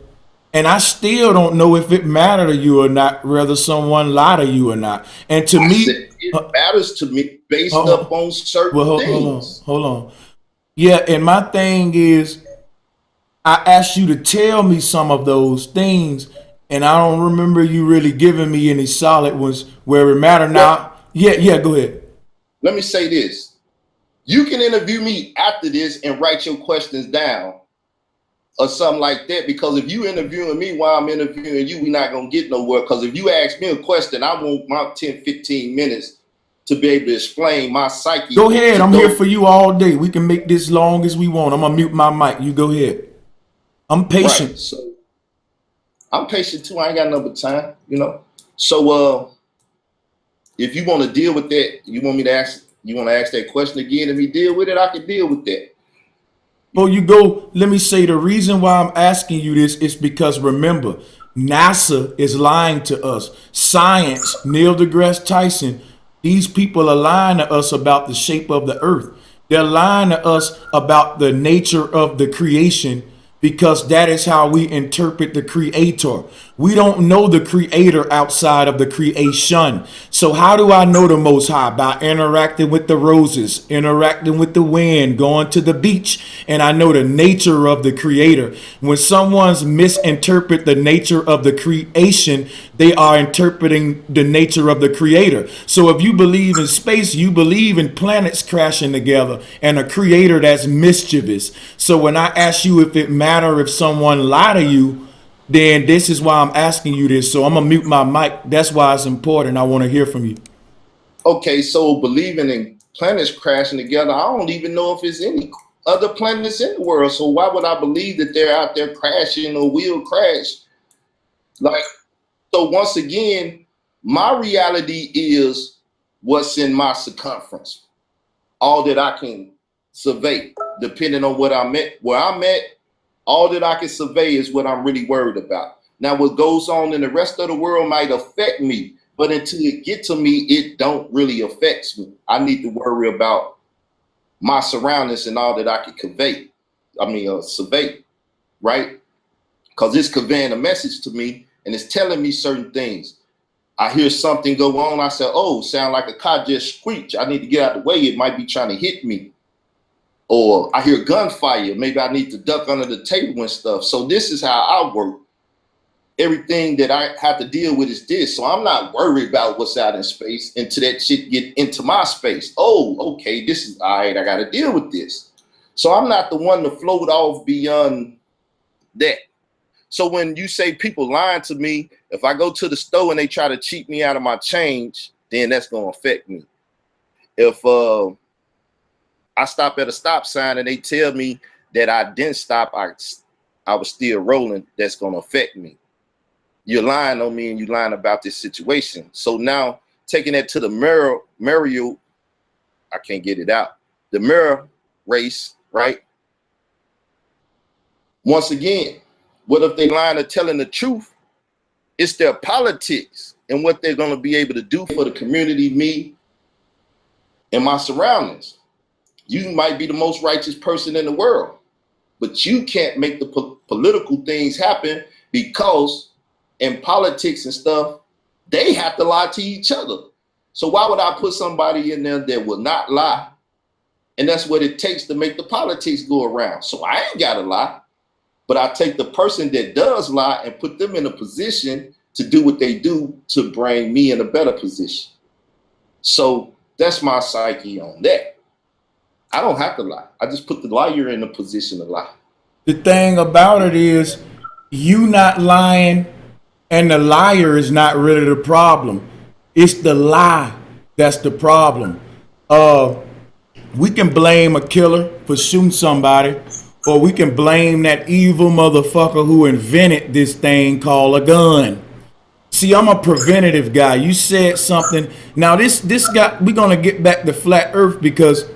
and I still don't know if it mattered to you or not, whether someone lied to you or not. And to me, it matters to me based upon certain things. Hold on. Yeah, and my thing is, I asked you to tell me some of those things, and I don't remember you really giving me any solid ones where it mattered. Now, yeah, go ahead. Let me say this. You can interview me after this and write your questions down or something like that, because if you interviewing me while I'm interviewing you, we're not going to get nowhere. Because if you ask me a question, I want my 10, 15 minutes to be able to explain my psyche. Go ahead. I'm here for you all day. We can make this long as we want. I'm going to mute my mic. You go ahead. I'm patient. Right. So I'm patient too. I ain't got no but time, you know. So if you want to deal with that, you want to ask that question again, if we deal with it, I can deal with that. Well, let me say the reason why I'm asking you this is because remember, NASA is lying to us. Science, Neil deGrasse Tyson, these people are lying to us about the shape of the earth. They're lying to us about the nature of the creation, because that is how we interpret the creator. We don't know the creator outside of the creation. So how do I know the Most High? By interacting with the roses, interacting with the wind, going to the beach, and I know the nature of the creator. When someone's misinterpret the nature of the creation, they are interpreting the nature of the creator. So if you believe in space, you believe in planets crashing together and a creator that's mischievous. So when I ask you if it matters if someone lie to you, then this is why I'm asking you this. So I'm gonna mute my mic. That's why it's important. I want to hear from you. Okay, so believing in planets crashing together, I don't even know if there's any other planets in the world. So why would I believe that they're out there crashing or will crash? So once again, my reality is what's in my circumference, all that I can survey, depending on where I'm at. All that I can survey is what I'm really worried about. Now, what goes on in the rest of the world might affect me, but until it gets to me, it don't really affect me. I need to worry about my surroundings and all that I can survey, right? Because it's conveying a message to me and it's telling me certain things. I hear something go on. I say, oh, sound like a car just screech. I need to get out of the way. It might be trying to hit me. Or I hear gunfire. Maybe I need to duck under the table and stuff. So this is how I work. Everything that I have to deal with is this. So I'm not worried about what's out in space until that shit get into my space. Oh, okay, this is all right. I got to deal with this. So I'm not the one to float off beyond that. So when you say people lying to me, if I go to the store and they try to cheat me out of my change, then that's going to affect me. If I stop at a stop sign and they tell me that I didn't stop, I was still rolling, that's going to affect me. You're lying on me and you're lying about this situation. So now taking that to the mirror, I can't get it out. The mirror race, right? Once again, what if they lying or telling the truth? It's their politics and what they're going to be able to do for the community, me, and my surroundings. You might be the most righteous person in the world, but you can't make the political things happen because in politics and stuff, they have to lie to each other. So why would I put somebody in there that will not lie? And that's what it takes to make the politics go around. So I ain't got to lie. But I take the person that does lie and put them in a position to do what they do to bring me in a better position. So that's my psyche on that. I don't have to lie. I just put the liar in a position to lie. The thing about it is, you not lying and the liar is not really the problem. It's the lie that's the problem. We can blame a killer for shooting somebody, or we can blame that evil motherfucker who invented this thing called a gun. See, I'm a preventative guy. You said something. Now this guy, we're gonna get back to flat earth because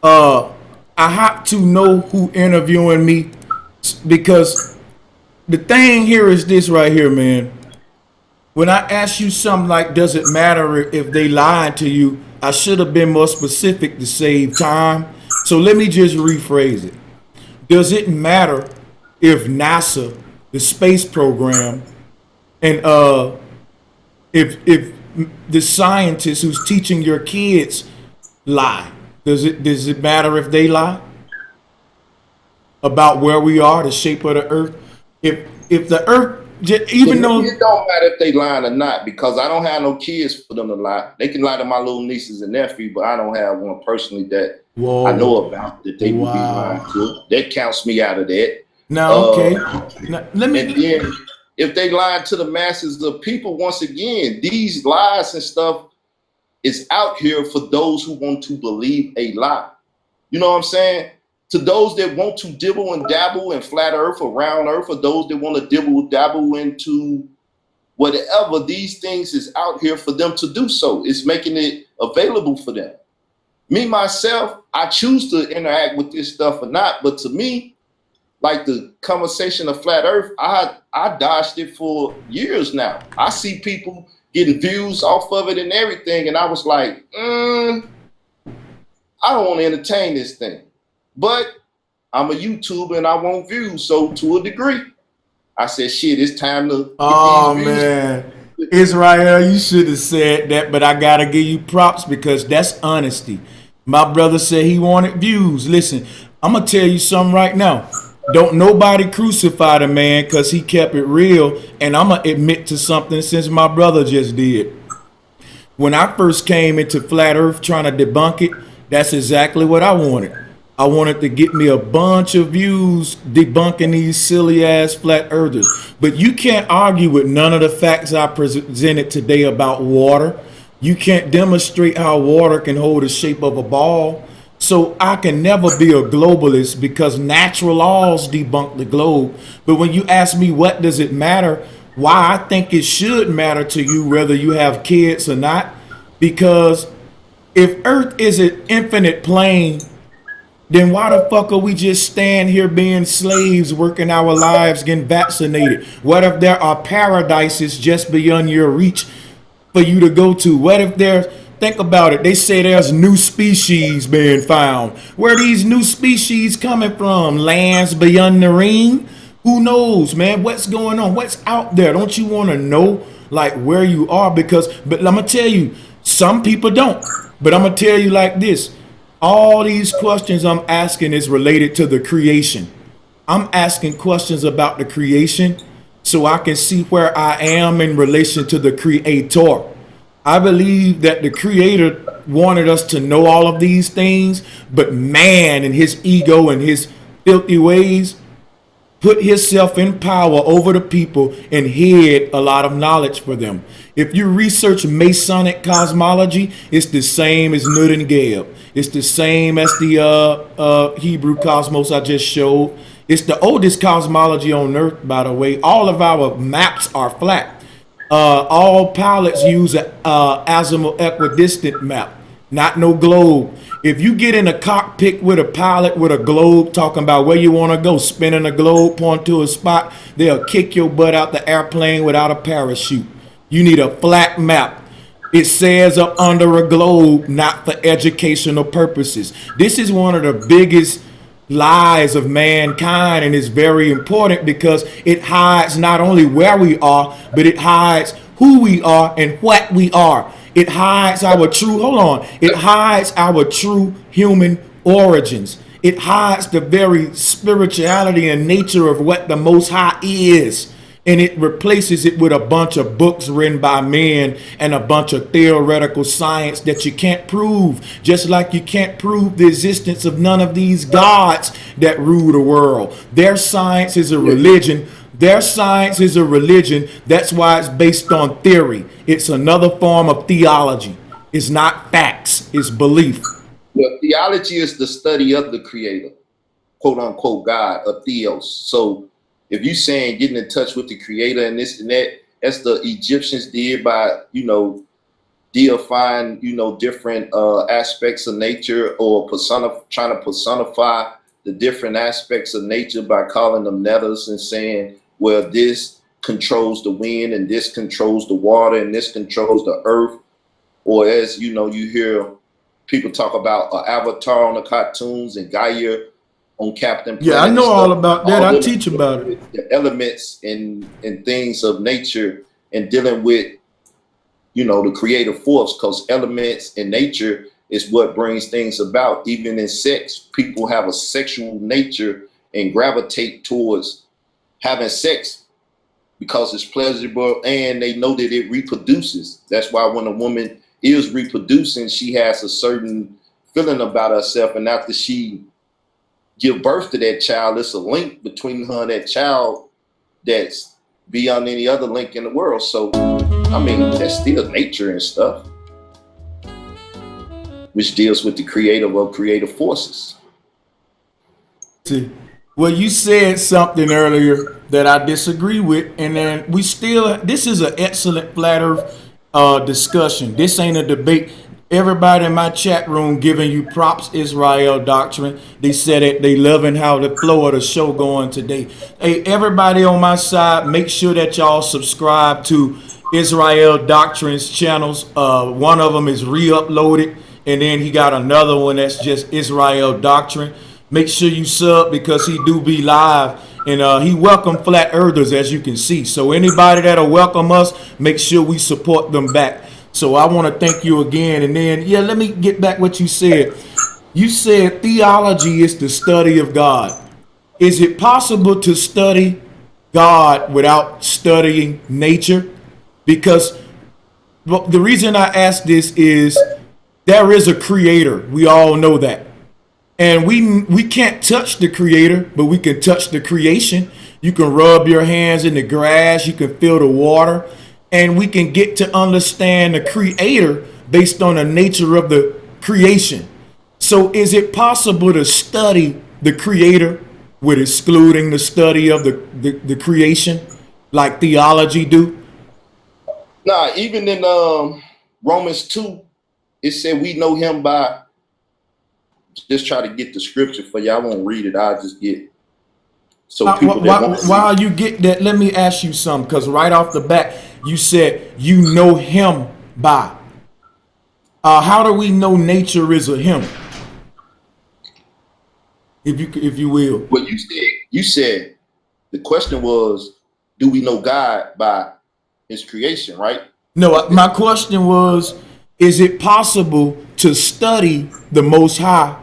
I have to know who interviewing me, because the thing here is this right here, man. When I ask you something like, does it matter if they lied to you? I should have been more specific to save time. So let me just rephrase it. Does it matter if NASA, the space program, and if the scientist who's teaching your kids lie? Does it matter if they lie about where we are, the shape of the earth? If the earth, even though it don't matter if they lying or not, because I don't have no kids for them to lie. They can lie to my little nieces and nephews, but I don't have one personally that I know about that they would be lying to. That counts me out of that. Now, okay. Now, let me. And then if they lie to the masses of people, once again, these lies and stuff is out here for those who want to believe a lie. You know what I'm saying? To those that want to dibble and dabble in flat earth or round earth, or those that want to dibble dabble into whatever, these things is out here for them to do so. It's making it available for them. Me, myself, I choose to interact with this stuff or not, but to me, like the conversation of flat earth, I dodged it for years now. I see people getting views off of it and everything, and I was like, I don't want to entertain this thing. But I'm a YouTuber and I want views, so to a degree, I said, shit, it's time to get these views. Man, Israel, you should have said that, but I gotta give you props because that's honesty. My brother said he wanted views. Listen, I'm gonna tell you something right now. Don't nobody crucify the man because he kept it real, and I'm gonna admit to something since my brother just did. When I first came into flat earth trying to debunk it, that's exactly what I wanted. I wanted to get me a bunch of views debunking these silly ass flat earthers. But you can't argue with none of the facts I presented today about water. You can't demonstrate how water can hold the shape of a ball. So I can never be a globalist because natural laws debunk the globe. But when you ask me what does it matter, why I think it should matter to you whether you have kids or not, because if Earth is an infinite plane, then why the fuck are we just stand here being slaves, working our lives, getting vaccinated? What if there are paradises just beyond your reach for you to go to? What if there's, think about it, they say there's new species being found. Where are these new species coming from? Lands beyond the ring? Who knows, man? What's going on? What's out there? Don't you want to know, like, where you are? Because, but I'm going to tell you, some people don't. But I'm going to tell you like this. All these questions I'm asking is related to the creation. I'm asking questions about the creation so I can see where I am in relation to the creator. I believe that the creator wanted us to know all of these things, but man and his ego and his filthy ways put himself in power over the people and hid a lot of knowledge for them. If you research Masonic cosmology, it's the same as Nut and Geb. It's the same as the Hebrew cosmos I just showed. It's the oldest cosmology on Earth, by the way. All of our maps are flat. All pilots use an azimuth equidistant map, not no globe. If you get in a cockpit with a pilot with a globe talking about where you want to go, spinning a globe, point to a spot, they'll kick your butt out the airplane without a parachute. You need a flat map. It says up under a globe, not for educational purposes. This is one of the biggest lies of mankind, and it's very important because it hides not only where we are, but it hides who we are and what we are. It hides our true, it hides our true human origins. It hides the very spirituality and nature of what the Most High is. And it replaces it with a bunch of books written by men and a bunch of theoretical science that you can't prove. Just like you can't prove the existence of none of these gods that rule the world. Their science is a religion. Their science is a religion. That's why it's based on theory. It's another form of theology. It's not facts. It's belief. Well, theology is the study of the creator, quote unquote God, of theos. So if you're saying getting in touch with the creator and this and that, as the Egyptians did by, deifying, different aspects of nature, or trying to personify the different aspects of nature by calling them netters and saying, well, this controls the wind and this controls the water and this controls the earth. Or as, you hear people talk about an Avatar on the cartoons and Gaia on Captain Planet. Yeah, I know all about that. I teach about it. The elements and things of nature and dealing with, the creative force, because elements in nature is what brings things about. Even in sex, people have a sexual nature and gravitate towards having sex because it's pleasurable and they know that it reproduces. That's why when a woman is reproducing, she has a certain feeling about herself, and after she give birth to that child, it's a link between her and that child that's beyond any other link in the world. So, that's still nature and stuff, which deals with the creative or creative forces. Well, you said something earlier that I disagree with, and then this is an excellent flat earth discussion. This ain't a debate. Everybody in my chat room giving you props, Israel Doctrine. They said it. They loving how the flow of the show going today. Hey, everybody on my side, make sure that y'all subscribe to Israel Doctrine's channels. One of them is re-uploaded, and then he got another one that's just Israel Doctrine. Make sure you sub because he do be live, and he welcome flat earthers, as you can see. So anybody that'll welcome us, make sure we support them back. So I want to thank you again. And then, let me get back what you said. You said theology is the study of God. Is it possible to study God without studying nature? Because the reason I ask this is there is a creator. We all know that. And we can't touch the creator, but we can touch the creation. You can rub your hands in the grass. You can feel the water. And we can get to understand the creator based on the nature of the creation. So is it possible to study the creator with excluding the study of the creation like theology do? Nah, even in Romans 2, it said we know him by, just try to get the scripture for you. I won't read it. I'll just get so people while you get that, let me ask you something, because right off the bat, you said you know him by. How do we know nature is a him? If you will. Well, you said the question was, do we know God by his creation, right? No, my question was, is it possible to study the Most High,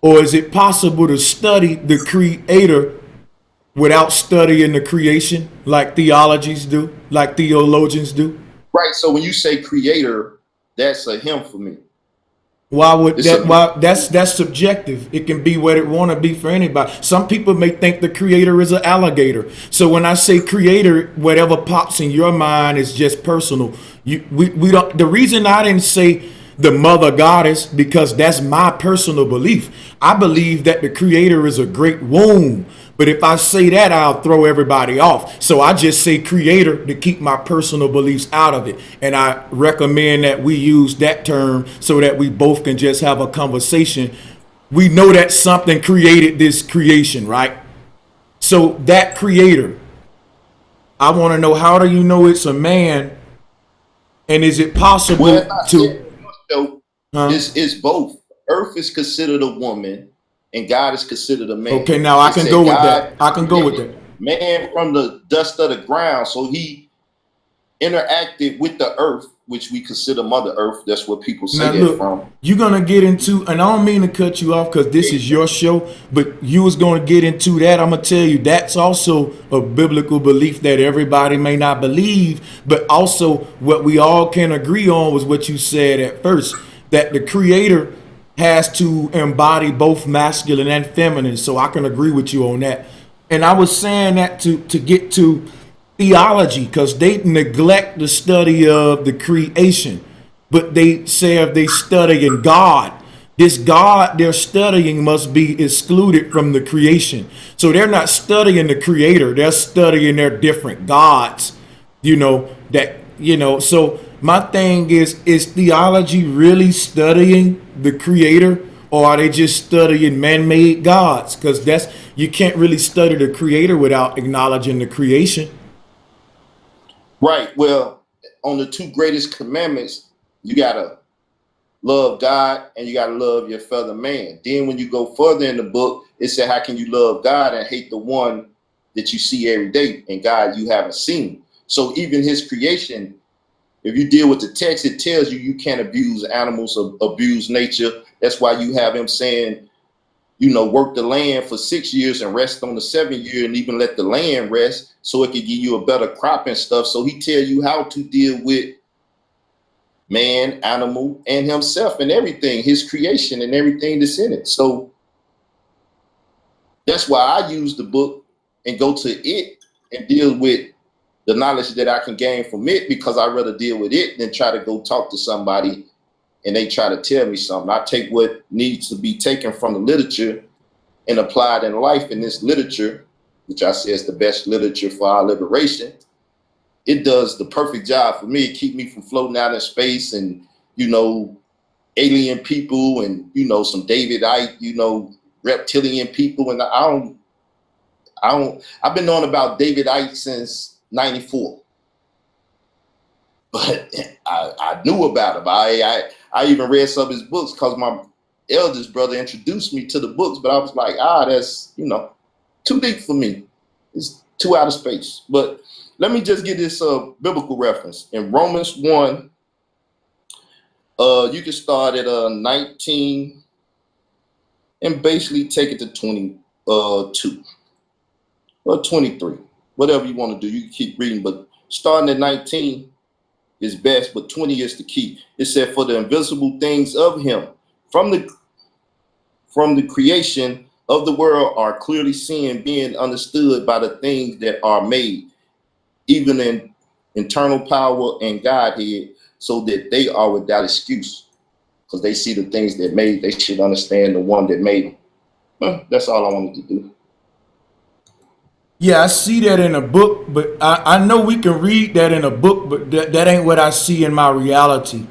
or is it possible to study the creator without studying the creation like theologians do, like theologians do? Right. So when you say creator, that's a him for me. Why would It's that? a Why that's subjective. It can be what it want to be for anybody. Some people may think the creator is an alligator. So when I say creator, whatever pops in your mind is just personal. We don't. The reason I didn't say the mother goddess, because that's my personal belief. I believe that the creator is a great womb. But if I say that, I'll throw everybody off. So I just say creator to keep my personal beliefs out of it. And I recommend that we use that term so that we both can just have a conversation. We know that something created this creation, right? So that creator, I want to know, how do you know it's a man? And is it possible well, to, so huh? it's both. Earth is considered a woman, and God is considered a man. Okay, now I It can said go with that. God I can go with created that. man from the dust of the ground, so he interacted with the earth, which we consider Mother Earth. That's where people say Now that look, from. you're gonna get into, and I don't mean to cut you off because this is your show, but you was gonna get into that. I'm gonna tell you that's also a biblical belief that everybody may not believe, but also what we all can agree on was what you said at first, that the creator has to embody both masculine and feminine. So I can agree with you on that. And I was saying that to get to theology, because they neglect the study of the creation, but they say if they study in God, this God they're studying must be excluded from the creation. So they're not studying the creator, they're studying their different gods, so my thing is theology really studying the creator, or are they just studying man-made gods? Because that's, you can't really study the creator without acknowledging the creation. Right. Well, on the two greatest commandments, you gotta love God and you gotta love your fellow man. Then when you go further in the book, it said, how can you love God and hate the one that you see every day, and God you haven't seen? So even his creation, if you deal with the text, it tells you you can't abuse animals or abuse nature. That's why you have him saying, work the land for 6 years and rest on the 7th year, and even let the land rest so it can give you a better crop and stuff. So he tell you how to deal with man, animal, and himself and everything, his creation and everything that's in it. So that's why I use the book and go to it and deal with the knowledge that I can gain from it, because I'd rather deal with it than try to go talk to somebody and they try to tell me something. I take what needs to be taken from the literature and applied in life in this literature, which I say is the best literature for our liberation. It does the perfect job for me. It keeps me from floating out in space and, alien people and, some David Icke, reptilian people. And I've been knowing about David Icke since 94. But I knew about him. I even read some of his books because my eldest brother introduced me to the books, but I was like, that's, too deep for me. It's too out of space. But let me just get this biblical reference. In Romans 1, you can start at 19 and basically take it to 22 or 23. Whatever you want to do, you can keep reading, but starting at 19 is best, but 20 is the key. It said, for the invisible things of him from the creation of the world are clearly seen, being understood by the things that are made, even in internal power and Godhead, so that they are without excuse, because they see the things that made. They should understand the one that made them. That's all I wanted to do. Yeah, I see that in a book, but I know we can read that in a book, but that ain't what I see in my reality.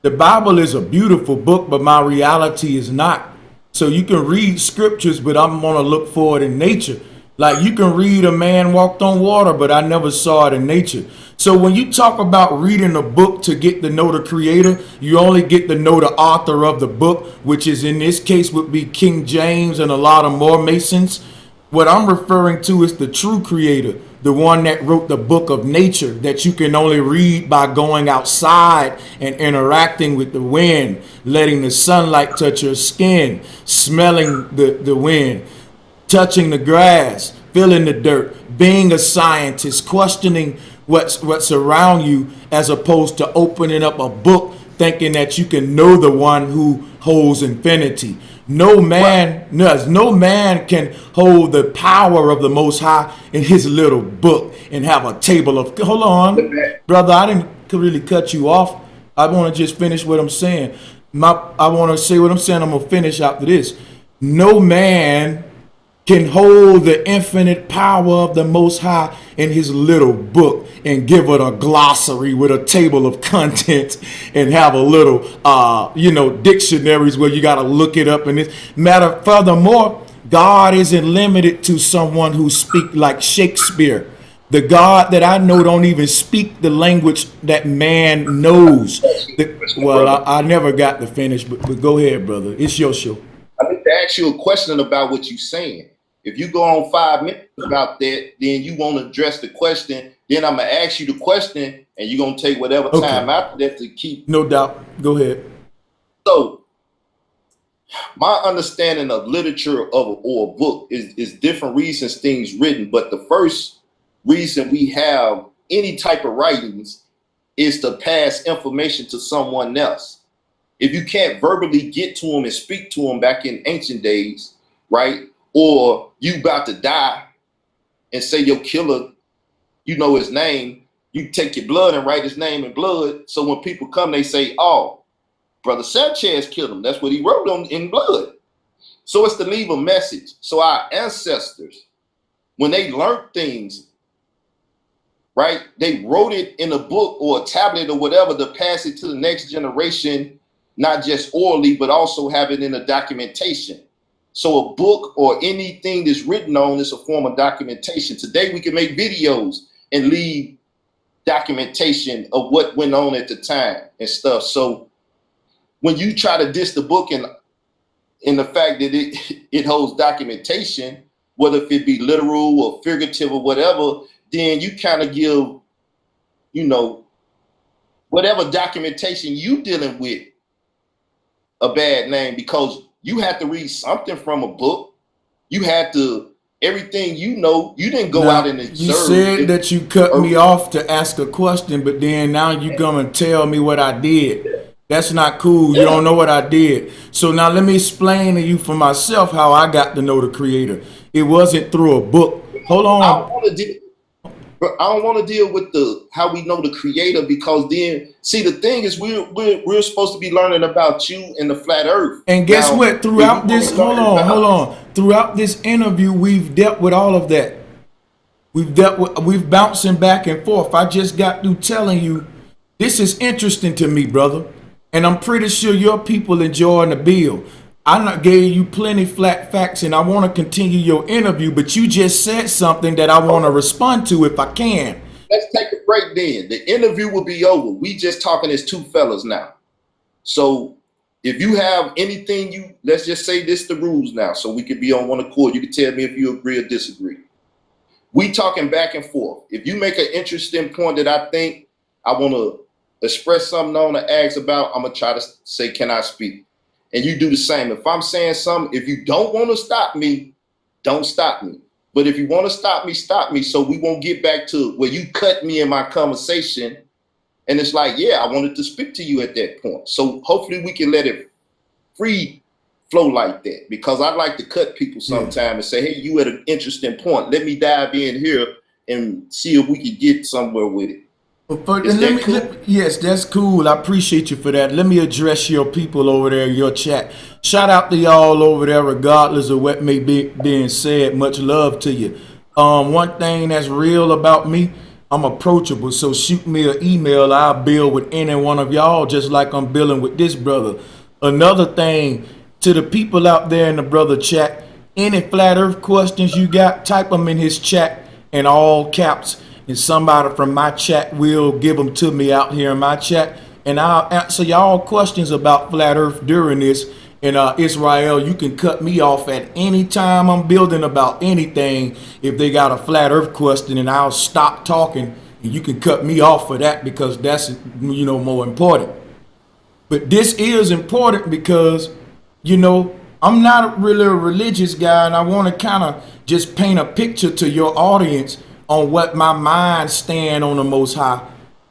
The Bible is a beautiful book, but my reality is not. So you can read scriptures, but I'm going to look for it in nature. Like you can read a man walked on water, but I never saw it in nature. So when you talk about reading a book to get to know the creator, you only get to know the author of the book, which is in this case would be King James and a lot of more Masons. What I'm referring to is the true creator, the one that wrote the book of nature that you can only read by going outside and interacting with the wind, letting the sunlight touch your skin, smelling the wind, touching the grass, feeling the dirt, being a scientist, questioning what's around you, as opposed to opening up a book thinking that you can know the one who holds infinity. No man can hold the power of the Most High in his little book and have a table of. Hold on, brother. I didn't really cut you off. I want to just finish what I'm saying. I want to say what I'm saying. I'm gonna finish after this. No man can hold the infinite power of the Most High in his little book and give it a glossary with a table of contents and have a little, dictionaries where you got to look it up. And this matter. Furthermore, God isn't limited to someone who speaks like Shakespeare. The God that I know don't even speak the language that man knows. I never got to finish, but go ahead, brother. It's your show. I need to ask you a question about what you're saying. If you go on 5 minutes about that, then you want to address the question. Then I'm going to ask you the question, and you're going to take whatever time after that to keep. No doubt. Go ahead. So my understanding of literature or a book is different reasons things written. But the first reason we have any type of writings is to pass information to someone else. If you can't verbally get to them and speak to them back in ancient days, right? Or you about to die and say your killer, you know his name, you take your blood and write his name in blood. So when people come, they say, oh, Brother Sanchez killed him. That's what he wrote on in blood. So it's to leave a message. So our ancestors, when they learned things, right, they wrote it in a book or a tablet or whatever to pass it to the next generation, not just orally, but also have it in a documentation. So a book or anything that's written on is a form of documentation. Today we can make videos and leave documentation of what went on at the time and stuff. So when you try to diss the book and in the fact that it holds documentation, whether if it be literal or figurative or whatever, then you kind of give, whatever documentation you dealing with a bad name, because you had to read something from a book. You had to, everything you didn't go out and observe. You said that you cut me off to ask a question, but then now you come and tell me what I did. That's not cool. You don't know what I did. So now let me explain to you for myself how I got to know the Creator. It wasn't through a book. Hold on. I don't want to deal with how we know the Creator, because then, see, the thing is we're supposed to be learning about you and the flat earth. And guess what? Throughout this, hold on. Throughout this interview, we've dealt with all of that. We've bouncing back and forth. I just got through telling you, this is interesting to me, brother. And I'm pretty sure your people enjoying the bill. I gave you plenty flat facts, and I want to continue your interview, but you just said something that I want to respond to if I can. Let's take a break then. The interview will be over. We just talking as two fellas now. So if you have anything, let's just say this the rules now, so we could be on one accord. You can tell me if you agree or disagree. We talking back and forth. If you make an interesting point that I think I want to express something on to ask about, I'm going to try to say, can I speak? And you do the same. If I'm saying something, if you don't want to stop me, don't stop me. But if you want to stop me, stop me, so we won't get back to where you cut me in my conversation. And it's like, yeah, I wanted to speak to you at that point. So hopefully we can let it free flow like that, because I'd like to cut people sometime and say, hey, you had an interesting point. Let me dive in here and see if we can get somewhere with it. Yes, that's cool. I appreciate you for that. Let me address your people over there in your chat. Shout out to y'all over there, regardless of what may be being said. Much love to you. One thing that's real about me, I'm approachable. So shoot me an email. I'll build with any one of y'all, just like I'm building with this brother. Another thing, to the people out there in the brother chat, any flat earth questions you got, type them in his chat in all caps. And somebody from my chat will give them to me out here in my chat. And I'll answer y'all questions about flat earth during this. And Israel, you can cut me off at any time I'm building about anything if they got a flat earth question, and I'll stop talking. And you can cut me off for that, because that's, more important. But this is important because, I'm not really a religious guy, and I want to kind of just paint a picture to your audience on what my mind stand on the Most High,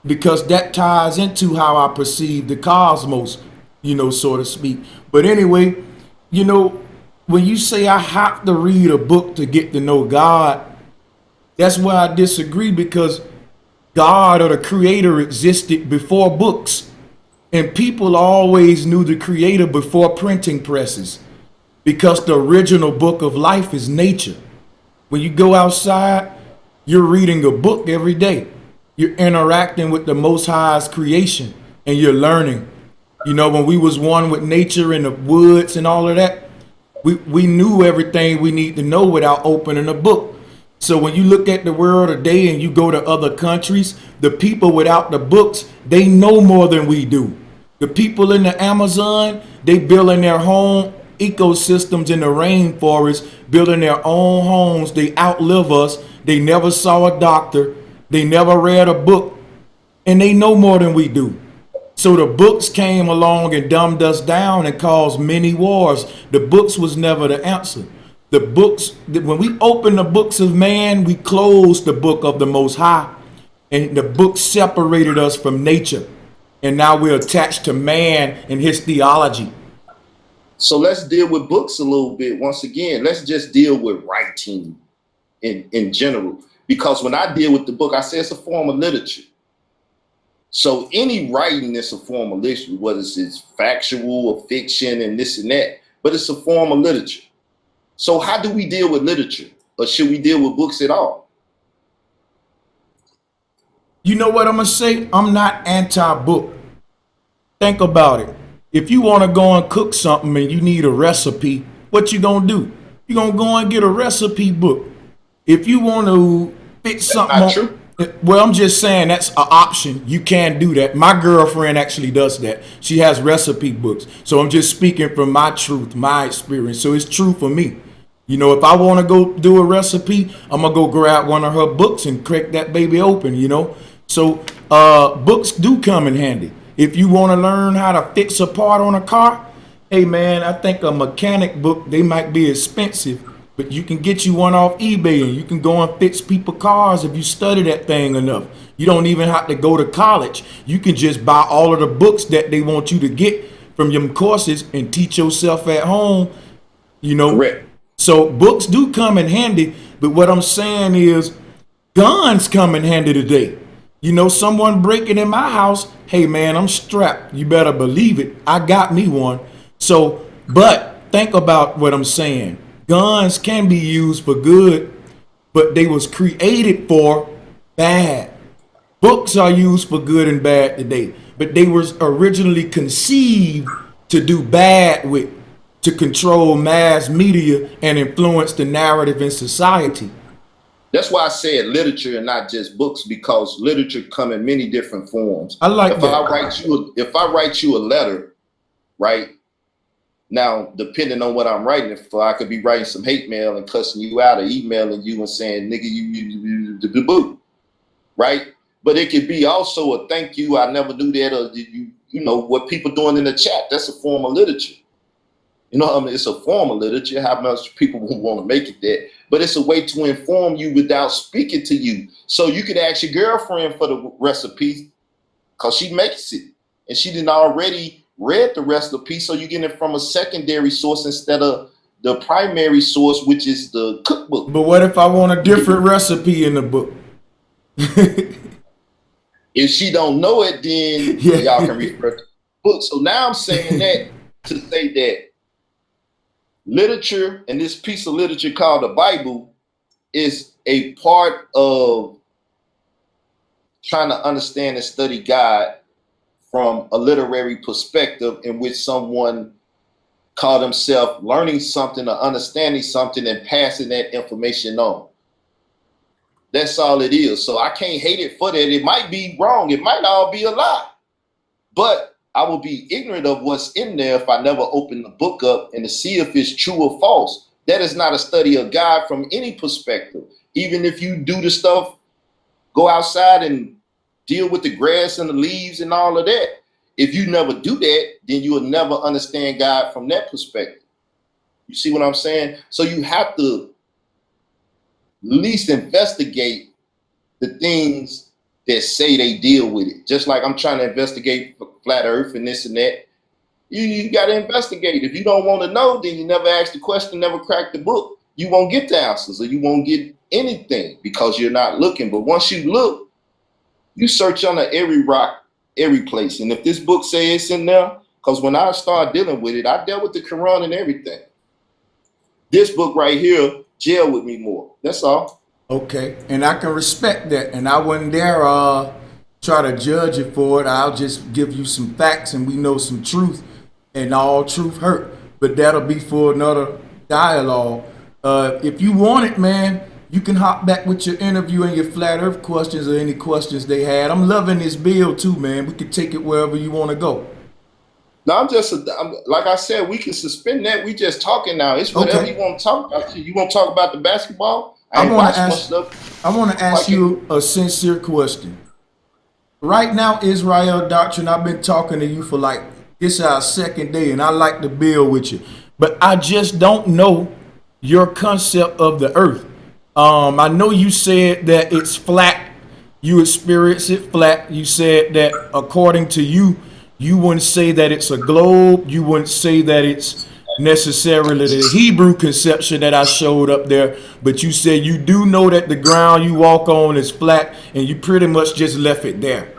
because that ties into how I perceive the cosmos. so to speak. But anyway, when you say I have to read a book to get to know God, that's where I disagree, because God or the creator existed before books. And people always knew the creator before printing presses, because the original book of life is nature. When you go outside, you're reading a book every day. You're interacting with the Most High's creation, and you're learning. When we was one with nature in the woods and all of that, we knew everything we need to know without opening a book. So when you look at the world today and you go to other countries, the people without the books, they know more than we do. The people in the Amazon, they building their home ecosystems in the rainforest, building their own homes. They outlive us. They never saw a doctor. They never read a book, and they know more than we do. So the books came along and dumbed us down and caused many wars. The books was never the answer. The books, when we open the books of man, we close the book of the Most High, and the book separated us from nature. And now we're attached to man and his theology. So let's deal with books a little bit. Once again, let's just deal with writing in general. Because when I deal with the book, I say it's a form of literature. So any writing is a form of literature, whether it's factual or fiction and this and that, but it's a form of literature. So how do we deal with literature? Or should we deal with books at all? You know what I'm going to say? I'm not anti-book. Think about it. If you want to go and cook something and you need a recipe, what you going to do? You're going to go and get a recipe book. If you want to fix something. That's not true. Well, I'm just saying that's an option. You can do that. My girlfriend actually does that. She has recipe books. So I'm just speaking from my truth, my experience. So it's true for me. If I want to go do a recipe, I'm going to go grab one of her books and crack that baby open, So books do come in handy. If you want to learn how to fix a part on a car, hey, man, I think a mechanic book, they might be expensive, but you can get you one off eBay, and you can go and fix people's cars if you study that thing enough. You don't even have to go to college. You can just buy all of the books that they want you to get from your courses and teach yourself at home, Correct. So books do come in handy, but what I'm saying is guns come in handy today. Someone breaking in my house, hey, man, I'm strapped. You better believe it. I got me one. So, but think about what I'm saying. Guns can be used for good, but they was created for bad. Books are used for good and bad today, but they was originally conceived to do bad with, to control mass media and influence the narrative in society. That's why I said literature and not just books, because literature come in many different forms. I like if that. If I write you a letter, right? Now, depending on what I'm writing it for, I could be writing some hate mail and cussing you out, or emailing you and saying, nigga, you boo, right? But it could be also a thank you, I never knew that, or what people doing in the chat. That's a form of literature. It's a form of literature. How much people want to make it that, but it's a way to inform you without speaking to you. So you could ask your girlfriend for the recipe, because she makes it, and she didn't already read the recipe, so you get it from a secondary source instead of the primary source, which is the cookbook. But what if I want a different recipe in the book? If she don't know it, then y'all can refer to the book. So now I'm saying that to say that literature, and this piece of literature called the Bible, is a part of trying to understand and study God from a literary perspective, in which someone called himself learning something or understanding something and passing that information on. That's all it is. So I can't hate it for that. It might be wrong. It might all be a lie. But I will be ignorant of what's in there if I never open the book up and to see if it's true or false. That is not a study of God from any perspective. Even if you do the stuff, go outside and deal with the grass and the leaves and all of that. If you never do that, then you will never understand God from that perspective. You see what I'm saying? So you have to at least investigate the things that say they deal with it. Just like I'm trying to investigate flat earth and this and that. You got to investigate. If you don't want to know, then you never ask the question, never crack the book. You won't get the answers, or you won't get anything because you're not looking. But once you look, you search under every rock, every place. And if this book says it's in there, because when I started dealing with it, I dealt with the Quran and everything. This book right here gel with me more. That's all. Okay, and I can respect that. And I wouldn't dare try to judge it for it. I'll just give you some facts, and we know some truth, and all truth hurt. But that'll be for another dialogue. If you want it, man, you can hop back with your interview and your flat earth questions or any questions they had. I'm loving this bill too, man. We can take it wherever you want to go. No, like I said, we can suspend that. We just talking now. It's whatever Okay. you want to talk about. You want to talk about the basketball? I want to ask Like you a sincere question. Right now, Israel Doctrine, I've been talking to you for like, this is our second day, and I like to build with you. But I just don't know your concept of the earth. I know you said that it's flat. You experience it flat. You said that according to you, you wouldn't say that it's a globe. You wouldn't say that it's necessarily the Hebrew conception that I showed up there. But you said you do know that the ground you walk on is flat, and you pretty much just left it there.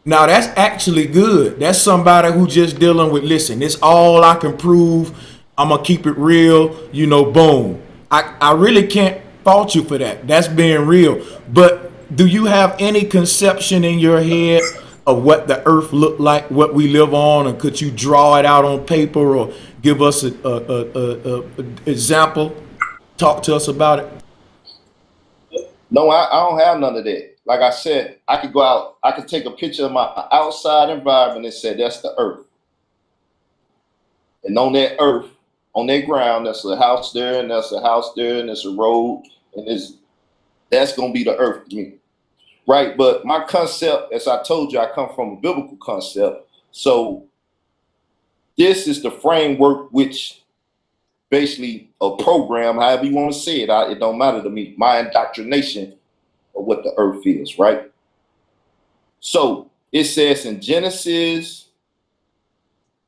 Now, that's actually good. That's somebody who just dealing with, listen, it's all I can prove. I'm going to keep it real, boom. I really can't fault you for that. That's being real. But do you have any conception in your head of what the earth looked like, what we live on, or could you draw it out on paper or give us an example? Talk to us about it. No, I don't have none of that. Like I said, I could go out, I could take a picture of my outside environment and say, that's the earth. And on that earth, on that ground, that's a house there, and that's a house there, and there's a road, and that's going to be the earth to me. Right? But my concept, as I told you, I come from a biblical concept. So this is the framework which basically a program, however you want to say it, it don't matter to me, my indoctrination of what the earth is, right? So it says in Genesis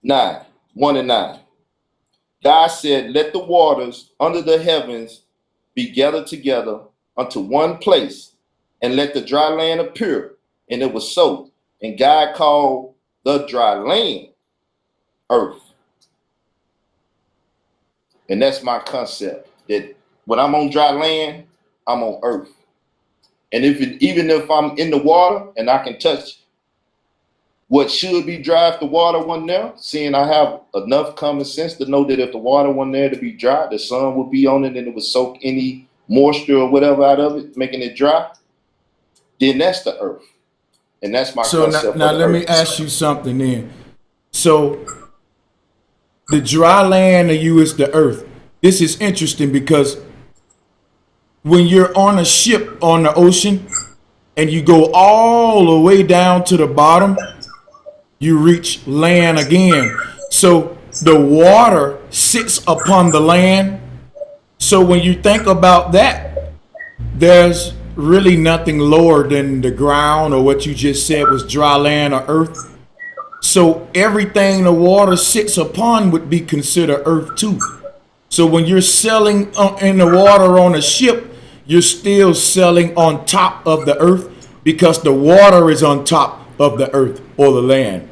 9, 1 and 9, God said, let the waters under the heavens be gathered together unto one place, and let the dry land appear. And it was so. And God called the dry land earth. And that's my concept, that when I'm on dry land, I'm on earth. And even if I'm in the water and I can touch what should be dry if the water wasn't there, seeing I have enough common sense to know that if the water wasn't there to be dry, the sun would be on it and it would soak any moisture or whatever out of it, making it dry, then that's the earth. And that's my concept. So now let me ask you something then. So the dry land to you is the earth. This is interesting because when you're on a ship on the ocean and you go all the way down to the bottom, you reach land again. So the water sits upon the land. So when you think about that, there's really nothing lower than the ground, or what you just said was dry land or earth. So everything the water sits upon would be considered earth too. So when you're sailing in the water on a ship, you're still sailing on top of the earth because the water is on top of the earth or the land.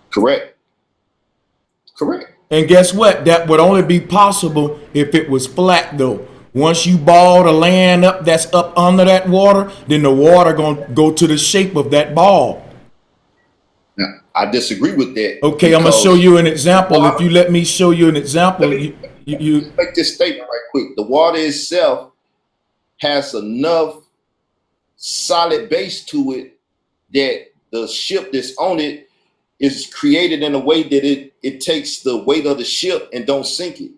Correct. And guess what? That would only be possible if it was flat though. Once you ball the land up that's up under that water, then the water gonna go to the shape of that ball. Now, I disagree with that. Okay, I'm gonna show you an example. If you let me show you an example, you make this statement right quick. The water itself has enough solid base to it that the ship that's on it is created in a way that it takes the weight of the ship and don't sink it.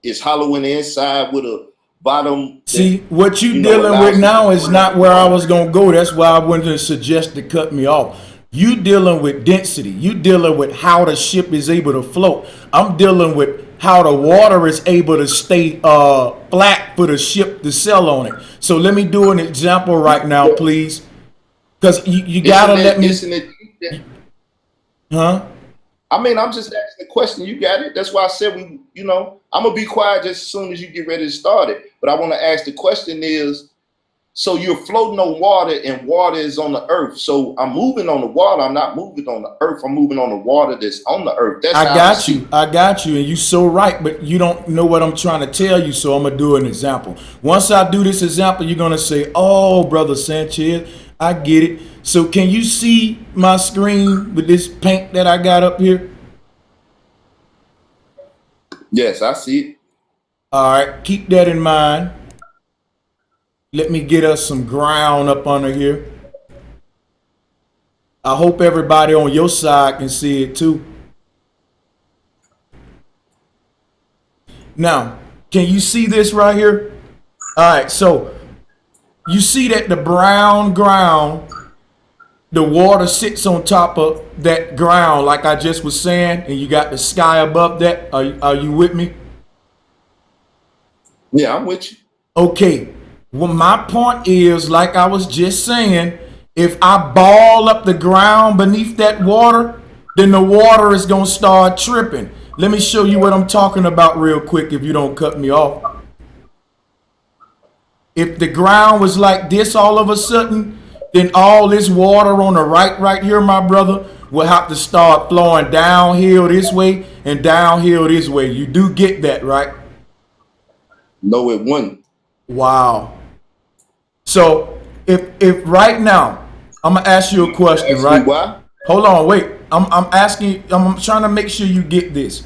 It's hollow in the inside with a bottom. See, what you dealing with now is not where I was gonna go. That's why I wanted to suggest to cut me off. You dealing with density. You dealing with how the ship is able to float. I'm dealing with how the water is able to stay flat for the ship to sail on it. So let me do an example right now, please. Because you gotta let me. Isn't it? Huh? I mean, I'm just asking the question. You got it. That's why I said I'm gonna be quiet just as soon as you get ready to start it. But I want to ask the question is, so you're floating on water and water is on the earth. So I'm moving on the water. I'm not moving on the earth. I'm moving on the water that's on the earth. That's I got you. I got you. And you're so right, but you don't know what I'm trying to tell you. So I'm going to do an example. Once I do this example, you're going to say, oh, Brother Sanchez, I get it. So can you see my screen with this paint that I got up here? Yes, I see it. All right. Keep that in mind. Let me get us some ground up under here. I hope everybody on your side can see it too. Now, can you see this right here? All right, so you see that the brown ground, the water sits on top of that ground like I just was saying, and you got the sky above that. Are you with me? Yeah, I'm with you. Okay. Well, my point is, like I was just saying, if I ball up the ground beneath that water, then the water is going to start tripping. Let me show you what I'm talking about real quick if you don't cut me off. If the ground was like this all of a sudden, then all this water on the right here, my brother, will have to start flowing downhill this way and downhill this way. You do get that, right? No, it wouldn't. Wow. So if right now, I'm gonna ask you a question, right? Why? Hold on, wait. I'm trying to make sure you get this.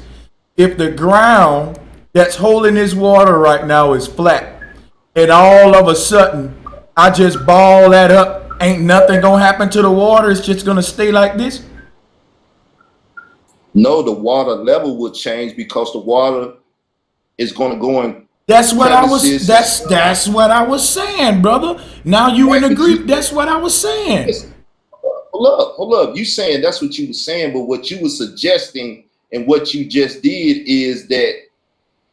If the ground that's holding this water right now is flat, and all of a sudden I just ball that up, ain't nothing gonna happen to the water, it's just gonna stay like this? No, the water level will change because the water is gonna go in. That's what I was. That's what I was saying, brother. Now you in agreement? That's what I was saying. Hold up. You saying that's what you were saying, but what you were suggesting and what you just did is that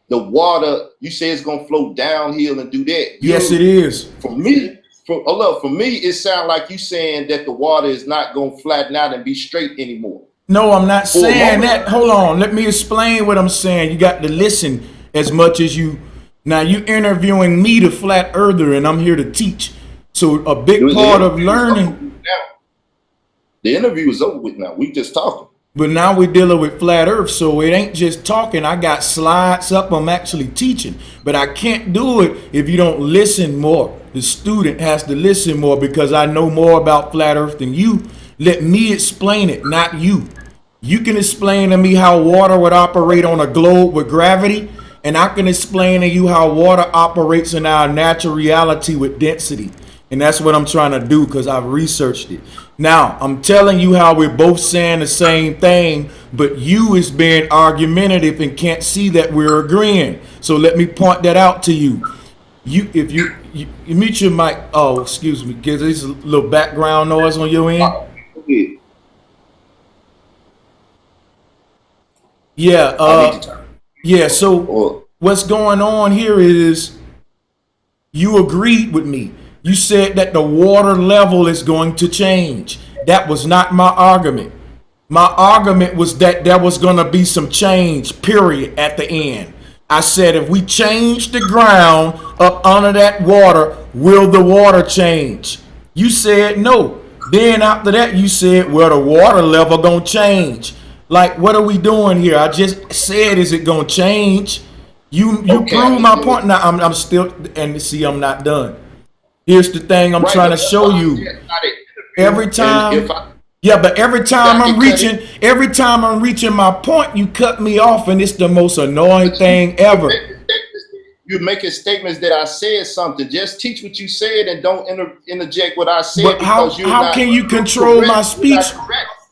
the water. You say it's gonna flow downhill and do that. Yes, it is. For me, it sounds like you saying that the water is not gonna flatten out and be straight anymore. No, I'm not saying that. Hold on. Let me explain what I'm saying. You got to listen as much as you. Now you interviewing me, the flat earther, and I'm here to teach. So a big part of learning. The interview is over with now. We just talking. But now we're dealing with flat earth, so it ain't just talking. I got slides up. I'm actually teaching. But I can't do it if you don't listen more. The student has to listen more because I know more about flat earth than you. Let me explain it, not you. You can explain to me how water would operate on a globe with gravity. And I can explain to you how water operates in our natural reality with density. And that's what I'm trying to do because I've researched it. Now, I'm telling you how we're both saying the same thing, but you is being argumentative and can't see that we're agreeing. So let me point that out to you. If you mute your mic. Oh, excuse me, because there's a little background noise on your end. Yeah. Yeah, so what's going on here is you agreed with me. You said that the water level is going to change. That was not my argument. My argument was that there was going to be some change, period, at the end. I said if we change the ground up under that water, will the water change? You said no. Then after that, you said, well, the water level going to change. Like, what are we doing here? I just said, is it going to change? You prove my point. Now, I'm still, and see, I'm not done. Here's the thing I'm trying to show you. Every time, but every time I'm reaching my point, you cut me off, and it's the most annoying thing ever. You're making statements that I said something. Just teach what you said and don't interject what I said. But how can you control my speech?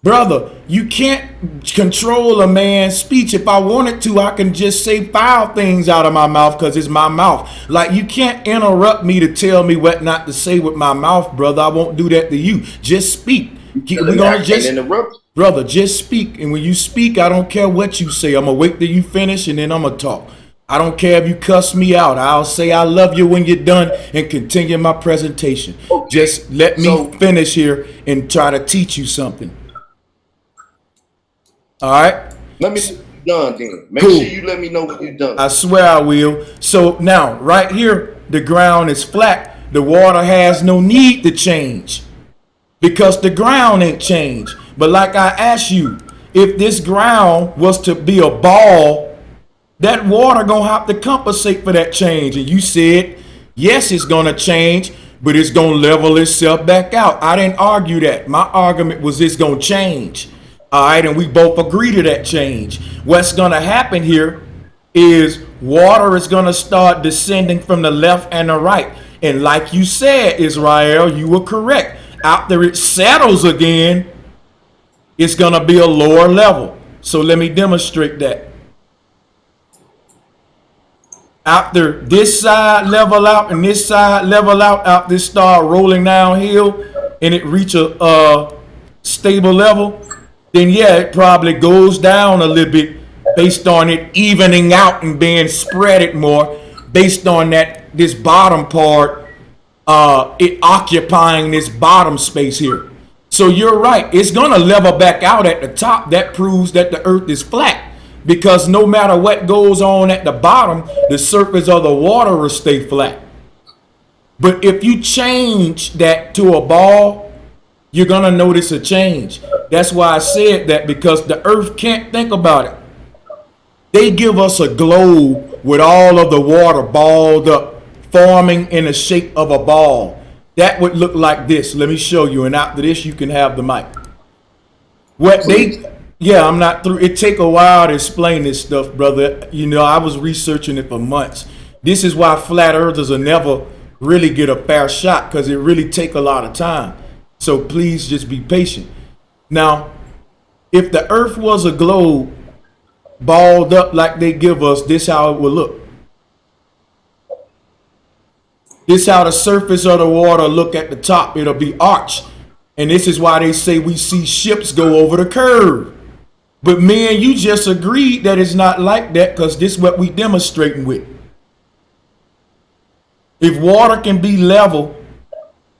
Brother, you can't control a man's speech. If I wanted to, I can just say foul things out of my mouth because it's my mouth. Like, you can't interrupt me to tell me what not to say with my mouth, brother. I won't do that to you. Just speak. We're gonna just interrupt. Brother, just speak. And when you speak, I don't care what you say. I'm going to wait till you finish and then I'm going to talk. I don't care if you cuss me out. I'll say I love you when you're done and continue my presentation. Okay. Just let me finish here and try to teach you something. All right. Let me know when you're done then. Make Cool. sure you let me know when you're done. I swear I will. So now, right here, the ground is flat. The water has no need to change because the ground ain't changed. But like I asked you, if this ground was to be a ball, that water gonna have to compensate for that change. And you said, yes, it's gonna change, but it's gonna level itself back out. I didn't argue that. My argument was it's gonna change. All right, and we both agree to that change. What's gonna happen here is water is gonna start descending from the left and the right. And like you said, Israel, you were correct. After it settles again, it's gonna be a lower level. So let me demonstrate that. After this side level out and this side level out, after this start rolling downhill and it reach a stable level, then yeah, it probably goes down a little bit based on it evening out and being spreaded more based on that this bottom part, it occupying this bottom space here. So you're right, it's gonna level back out at the top. That proves that the earth is flat. Because no matter what goes on at the bottom, the surface of the water will stay flat. But if you change that to a ball, you're going to notice a change. That's why I said that, because the earth can't think about it. They give us a globe with all of the water balled up, forming in the shape of a ball. That would look like this. Let me show you. And after this, you can have the mic. What they... Yeah, I'm not through. It take a while to explain this stuff, brother. You know, I was researching it for months. This is why flat earthers will never really get a fair shot, because it really take a lot of time. So please just be patient. Now, if the earth was a globe balled up like they give us, this how it would look. This how the surface of the water look at the top. It'll be arched. And this is why they say we see ships go over the curve. But me and you just agreed that it's not like that, because this is what we demonstrating with. If water can be level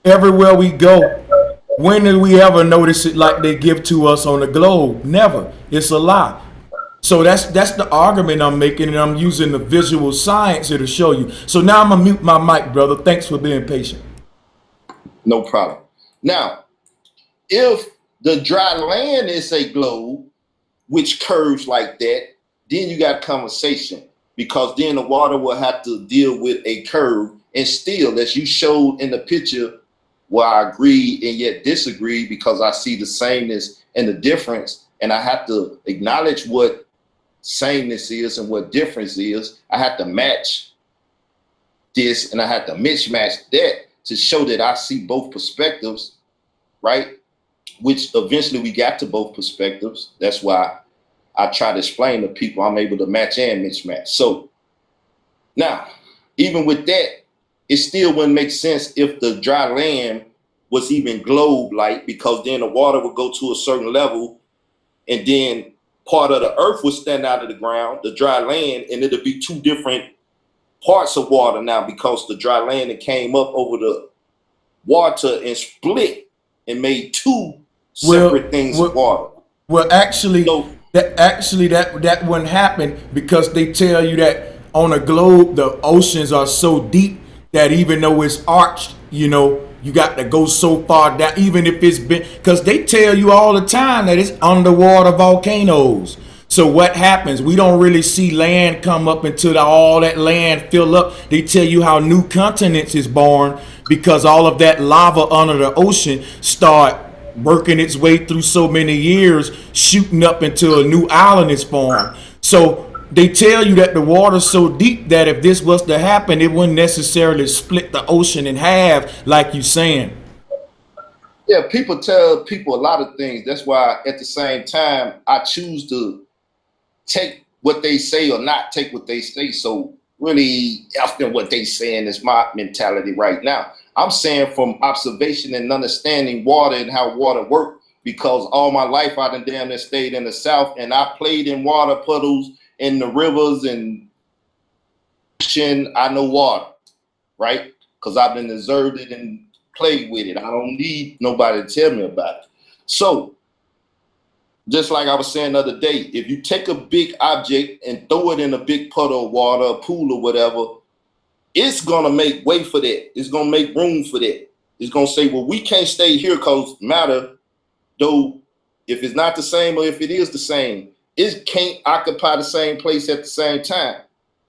everywhere we go, when did we ever notice it like they give to us on the globe? Never. It's a lie. So that's the argument I'm making, and I'm using the visual science here to show you. So now I'm gonna mute my mic, brother. Thanks for being patient. No problem. Now, if the dry land is a globe, which curves like that, then you got conversation, because then the water will have to deal with a curve. And still, as you showed in the picture, where I agree and yet disagree, because I see the sameness and the difference, and I have to acknowledge what sameness is and what difference is. I have to match this and I have to mismatch that to show that I see both perspectives, right? Which eventually we got to both perspectives. That's why I try to explain to people I'm able to match and mismatch. So now, even with that, it still wouldn't make sense if the dry land was even globe-like, because then the water would go to a certain level and then part of the earth would stand out of the ground, the dry land, and it'll be two different parts of water now, because the dry land that came up over the water and split and made two separate things of water. Well, actually, so, that wouldn't happen, because they tell you that on a globe the oceans are so deep that even though it's arched, you know, you got to go so far down, even if it's been, because they tell you all the time that it's underwater volcanoes. So what happens? We don't really see land come up until all that land fill up. They tell you how new continents is born, because all of that lava under the ocean start working its way through so many years, shooting up until a new island is formed. So they tell you that the water's so deep that if this was to happen, it wouldn't necessarily split the ocean in half like you saying. Yeah, people tell people a lot of things. That's why at the same time, I choose to take what they say or not take what they say. So really, often what they saying is my mentality right now. I'm saying from observation and understanding water and how water works, because all my life I done damn near stayed in the South, and I played in water puddles in the rivers and I know water, right? Because I've been observed it and played with it. I don't need nobody to tell me about it. So just like I was saying the other day, if you take a big object and throw it in a big puddle of water, a pool or whatever, it's going to make way for that. It's going to make room for that. It's going to say, well, we can't stay here because matter, though, if it's not the same or if it is the same, it can't occupy the same place at the same time.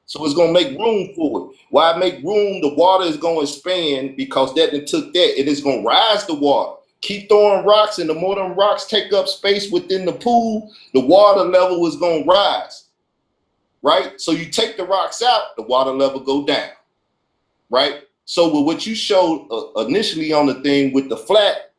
So it's going to make room for it. Why make room? The water is going to expand because that and took that. It is going to rise the water. Keep throwing rocks, and the more them rocks take up space within the pool, the water level is going to rise, right? So you take the rocks out, the water level go down, right? So with what you showed initially on the thing with the flat,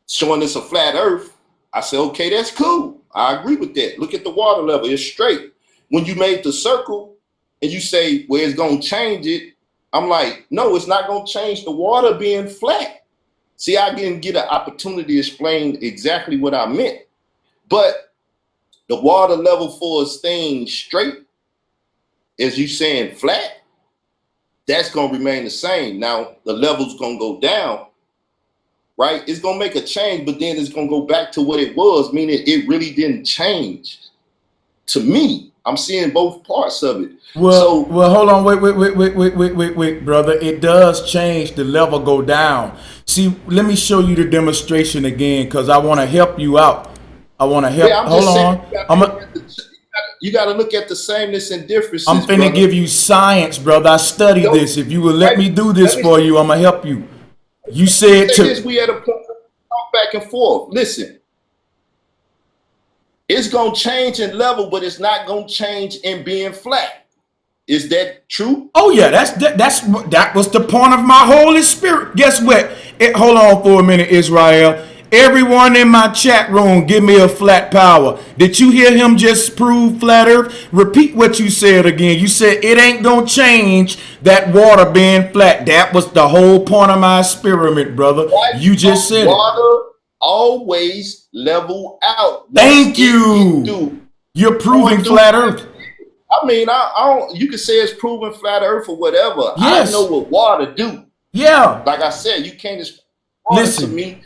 showing us a flat earth, I said, okay, that's cool. I agree with that. Look at the water level, it's straight. When you made the circle and you say, well, it's going to change it, I'm like, no, it's not going to change the water being flat. See, I didn't get an opportunity to explain exactly what I meant, but the water level for us staying straight, as you saying flat, that's going to remain the same. Now, the level's going to go down, right? It's going to make a change, but then it's going to go back to what it was, meaning it really didn't change. To me, I'm seeing both parts of it. Well, hold on, wait, brother. It does change. The level go down. See, let me show you the demonstration again because I want to help you out. I want to help. Yeah, hold on. You got to look at the sameness and differences. I'm finna give you science, brother. I studied this. If you would let me do this for you, I'm gonna help you. You said we had a point back and forth. Listen. It's going to change in level, but it's not going to change in being flat. Is that true? Oh, yeah. That was the point of my Holy Spirit. Guess what? Hold on for a minute, Israel. Everyone in my chat room, give me a flat power. Did you hear him just prove flat earth? Repeat what you said again. You said it ain't going to change that water being flat. That was the whole point of my experiment, brother. You just said water always level out. Thank you. You're proving flat earth. I mean, I don't. You can say it's proven flat earth or whatever. Yes. I know what water do. Yeah. Like I said, you can't just listen to me.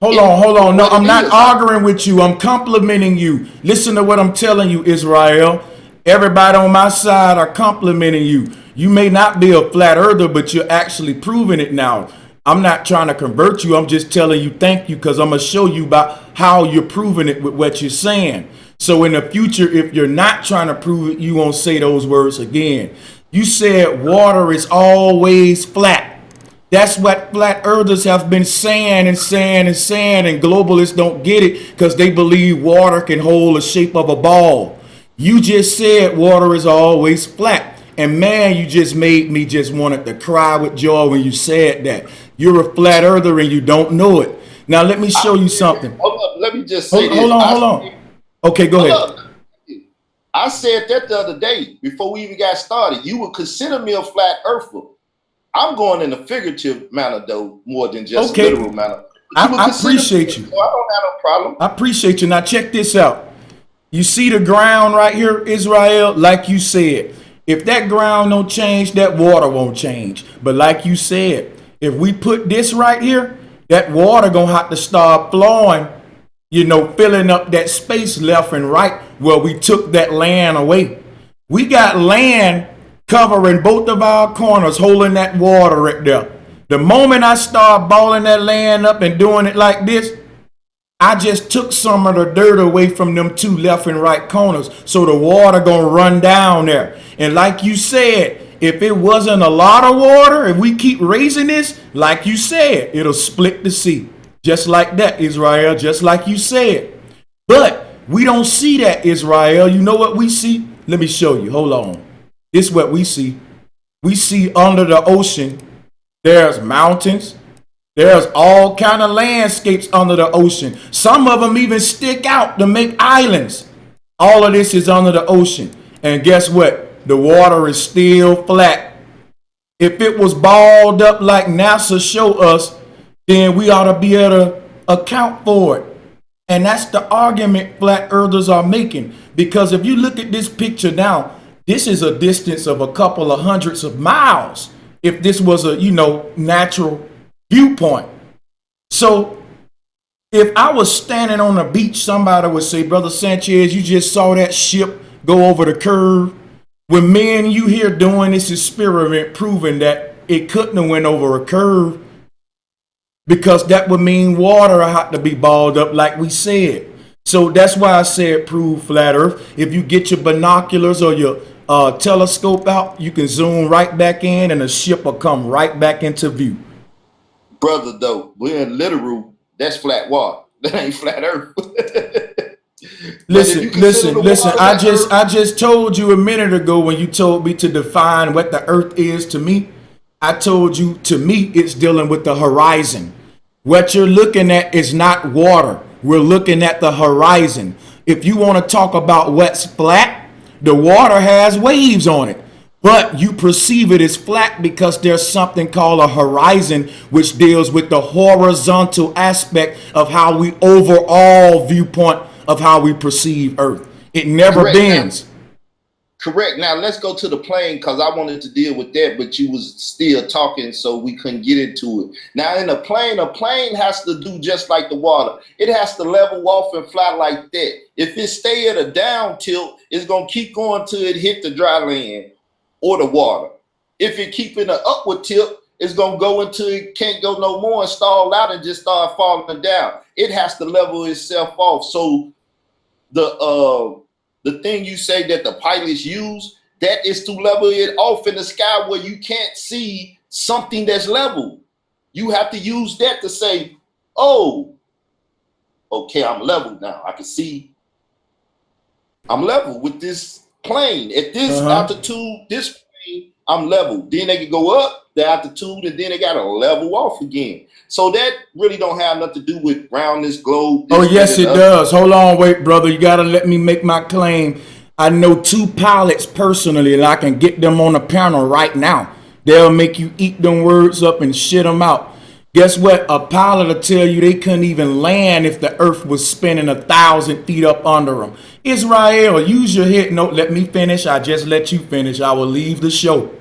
Hold on. No, I'm not arguing with you. I'm complimenting you. Listen to what I'm telling you, Israel. Everybody on my side are complimenting you. You may not be a flat earther, but you're actually proving it now. I'm not trying to convert you. I'm just telling you thank you because I'm going to show you about how you're proving it with what you're saying. So in the future, if you're not trying to prove it, you won't say those words again. You said water is always flat. That's what flat earthers have been saying, and globalists don't get it because they believe water can hold the shape of a ball. You just said water is always flat. And man, you just made me just wanted to cry with joy when you said that. You're a flat earther and you don't know it. Now let me show you something. Hold up, let me just say hold on. Okay, go ahead. I said that the other day before we even got started. You would consider me a flat earther. I'm going in a figurative manner though, more than just a literal manner. I appreciate you. So I don't have no problem. I appreciate you. Now check this out. You see the ground right here, Israel, like you said. If that ground don't change, that water won't change. But like you said, if we put this right here, that water gonna have to start flowing, filling up that space left and right where we took that land away. We got land covering both of our corners, holding that water right there. The moment I start balling that land up and doing it like this, I just took some of the dirt away from them two left and right corners. So the water gonna run down there. And like you said, if it wasn't a lot of water, if we keep raising this, like you said, it'll split the sea. Just like that, Israel, just like you said. But we don't see that, Israel. You know what we see? Let me show you. Hold on. This is what we see. We see under the ocean, there's mountains. There's all kind of landscapes under the ocean. Some of them even stick out to make islands. All of this is under the ocean. And guess what? The water is still flat. If it was balled up like NASA show us, then we ought to be able to account for it. And that's the argument flat earthers are making. Because if you look at this picture now, this is a distance of a couple of hundreds of miles. If this was a, natural viewpoint. So If I was standing on the beach, somebody would say, Brother Sanchez, you just saw that ship go over the curve. When me and you here doing this experiment proving that it couldn't have went over a curve, because that would mean water had to be balled up like we said. So that's why I said prove flat earth. If you get your binoculars or your telescope out, you can zoom right back in and the ship will come right back into view. Brother, though, we're in literal, that's flat water. That ain't flat earth. Listen. I just told you a minute ago when you told me to define what the earth is to me. I told you, to me, it's dealing with the horizon. What you're looking at is not water. We're looking at the horizon. If you want to talk about what's flat, the water has waves on it. But you perceive it as flat because there's something called a horizon, which deals with the horizontal aspect of how we overall viewpoint of how we perceive Earth. It never bends. Correct. Now let's go to the plane, because I wanted to deal with that, but you was still talking, so we couldn't get into it. Now in a plane has to do just like the water. It has to level off and fly like that. If it stay at a down tilt, it's gonna keep going till it hit the dry land or the water. If it keep in an upward tilt, it's gonna go until it can't go no more and stall out and just start falling down. It has to level itself off. So the thing you say that the pilots use, that is to level it off in the sky where you can't see something that's level. You have to use that to say, oh, okay, I'm level now. I can see I'm level with this plane. At this altitude, this plane, I'm level. Then they can go up the altitude and then they got to level off again. So that really don't have nothing to do with round this globe. Oh, yes, it does. Hold on, wait, brother. You got to let me make my claim. I know 2 pilots personally, and I can get them on the panel right now. They'll make you eat them words up and shit them out. Guess what? A pilot will tell you they couldn't even land if the earth was spinning 1,000 feet up under them. Israel, use your head. No, let me finish. I just let you finish. I will leave the show.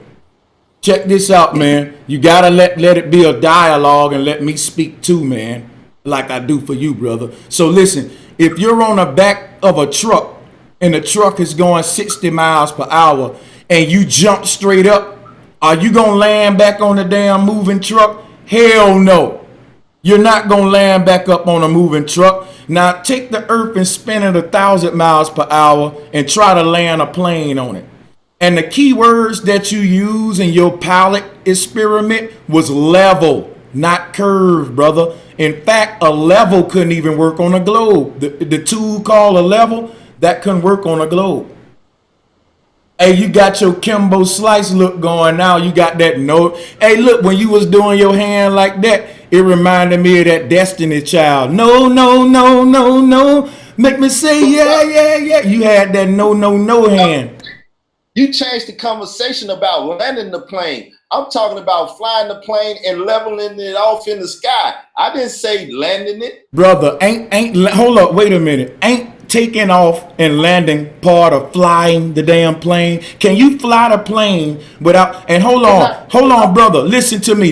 Check this out, man. You gotta let it be a dialogue and let me speak too, man, like I do for you, brother. So listen, if you're on the back of a truck and the truck is going 60 miles per hour and you jump straight up, are you gonna land back on the damn moving truck? Hell no. You're not gonna land back up on a moving truck. Now take the earth and spin it 1,000 miles per hour and try to land a plane on it. And the key words that you use in your pilot experiment was level, not curve, brother. In fact, a level couldn't even work on a globe. The tool called a level, that couldn't work on a globe. Hey, you got your Kimbo Slice look going now. You got that note. Hey, look, when you was doing your hand like that, it reminded me of that Destiny Child. No, no, no, no, no. Make me say, yeah, yeah, yeah. You had that no, no, no hand. You changed the conversation about landing the plane. I'm talking about flying the plane and leveling it off in the sky. I didn't say landing it. Brother, hold up, wait a minute. Ain't taking off and landing part of flying the damn plane? Can you fly the plane without, and hold on, brother. Listen to me.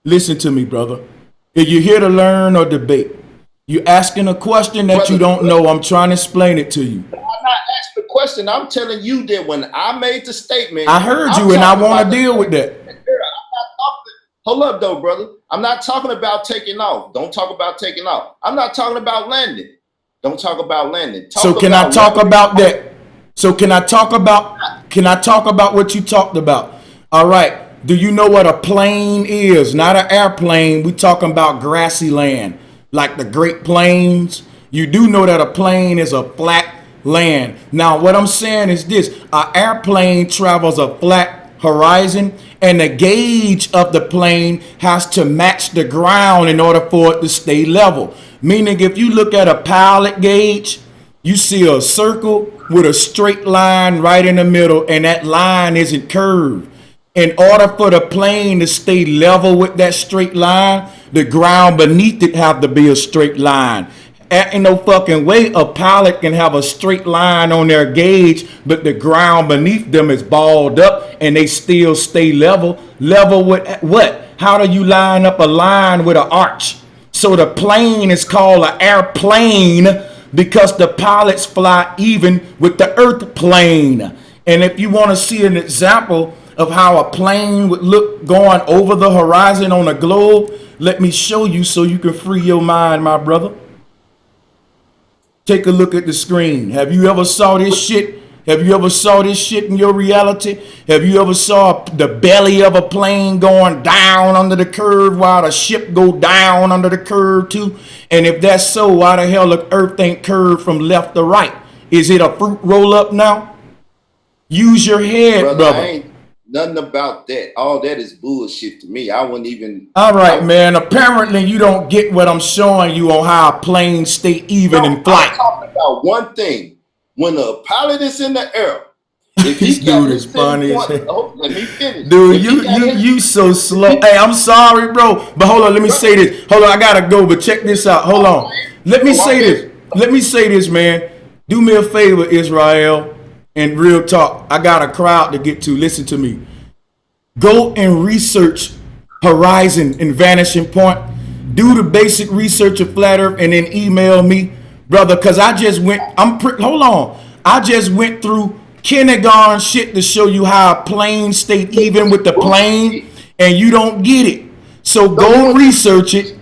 Listen to me, brother. If you're here to learn or debate, you're asking a question that you don't know. I'm trying to explain it to you. I'm not asking the question. I'm telling you that when I made the statement, I heard you, and I want to deal with that. Hold up, though, brother. I'm not talking about taking off. Don't talk about taking off. I'm not talking about landing. Don't talk about landing. So can I talk about that? So can I talk about what you talked about? All right. Do you know what a plane is? Not an airplane. We talking about grassy land, like the Great Plains. You do know that a plane is a flat land. Now, what I'm saying is this: an airplane travels a flat horizon, and the gauge of the plane has to match the ground in order for it to stay level. Meaning, if you look at a pilot gauge, you see a circle with a straight line right in the middle, and that line isn't curved. In order for the plane to stay level with that straight line, the ground beneath it have to be a straight line. Ain't no fucking way a pilot can have a straight line on their gauge, but the ground beneath them is balled up and they still stay level. Level with what? how do you line up a line with an arch? So the plane is called an airplane because the pilots fly even with the earth plane. And if you want to see an example of how a plane would look going over the horizon on a globe, let me show you so you can free your mind, my brother. Take a look at the screen. Have you ever saw this shit? Have you ever saw this shit in your reality? Have you ever saw the belly of a plane going down under the curve while the ship go down under the curve too? And if that's so, why the hell the earth ain't curved from left to right? Is it a fruit roll up now? Use your head, brother. I ain't nothing about that. All that is bullshit to me. I wouldn't even. All right, man. Apparently you don't get what I'm showing you on how a plane stay even in flight. I'm talking about one thing. When the pilot is in the air, if this dude is funny as hell. Let me finish. Dude, you so slow. Hey, I'm sorry, bro. But hold on, let me say this. Hold on, I gotta go, but check this out. Hold on. Let me say this. Let me say this, man. Do me a favor, Israel, and real talk. I got a crowd to get to. Listen to me. Go and research horizon and vanishing point. Do the basic research of flat earth and then email me. Brother, because I just went, hold on. I just went through kindergarten shit to show you how a plane stayed even with the plane, and you don't get it. So go research it.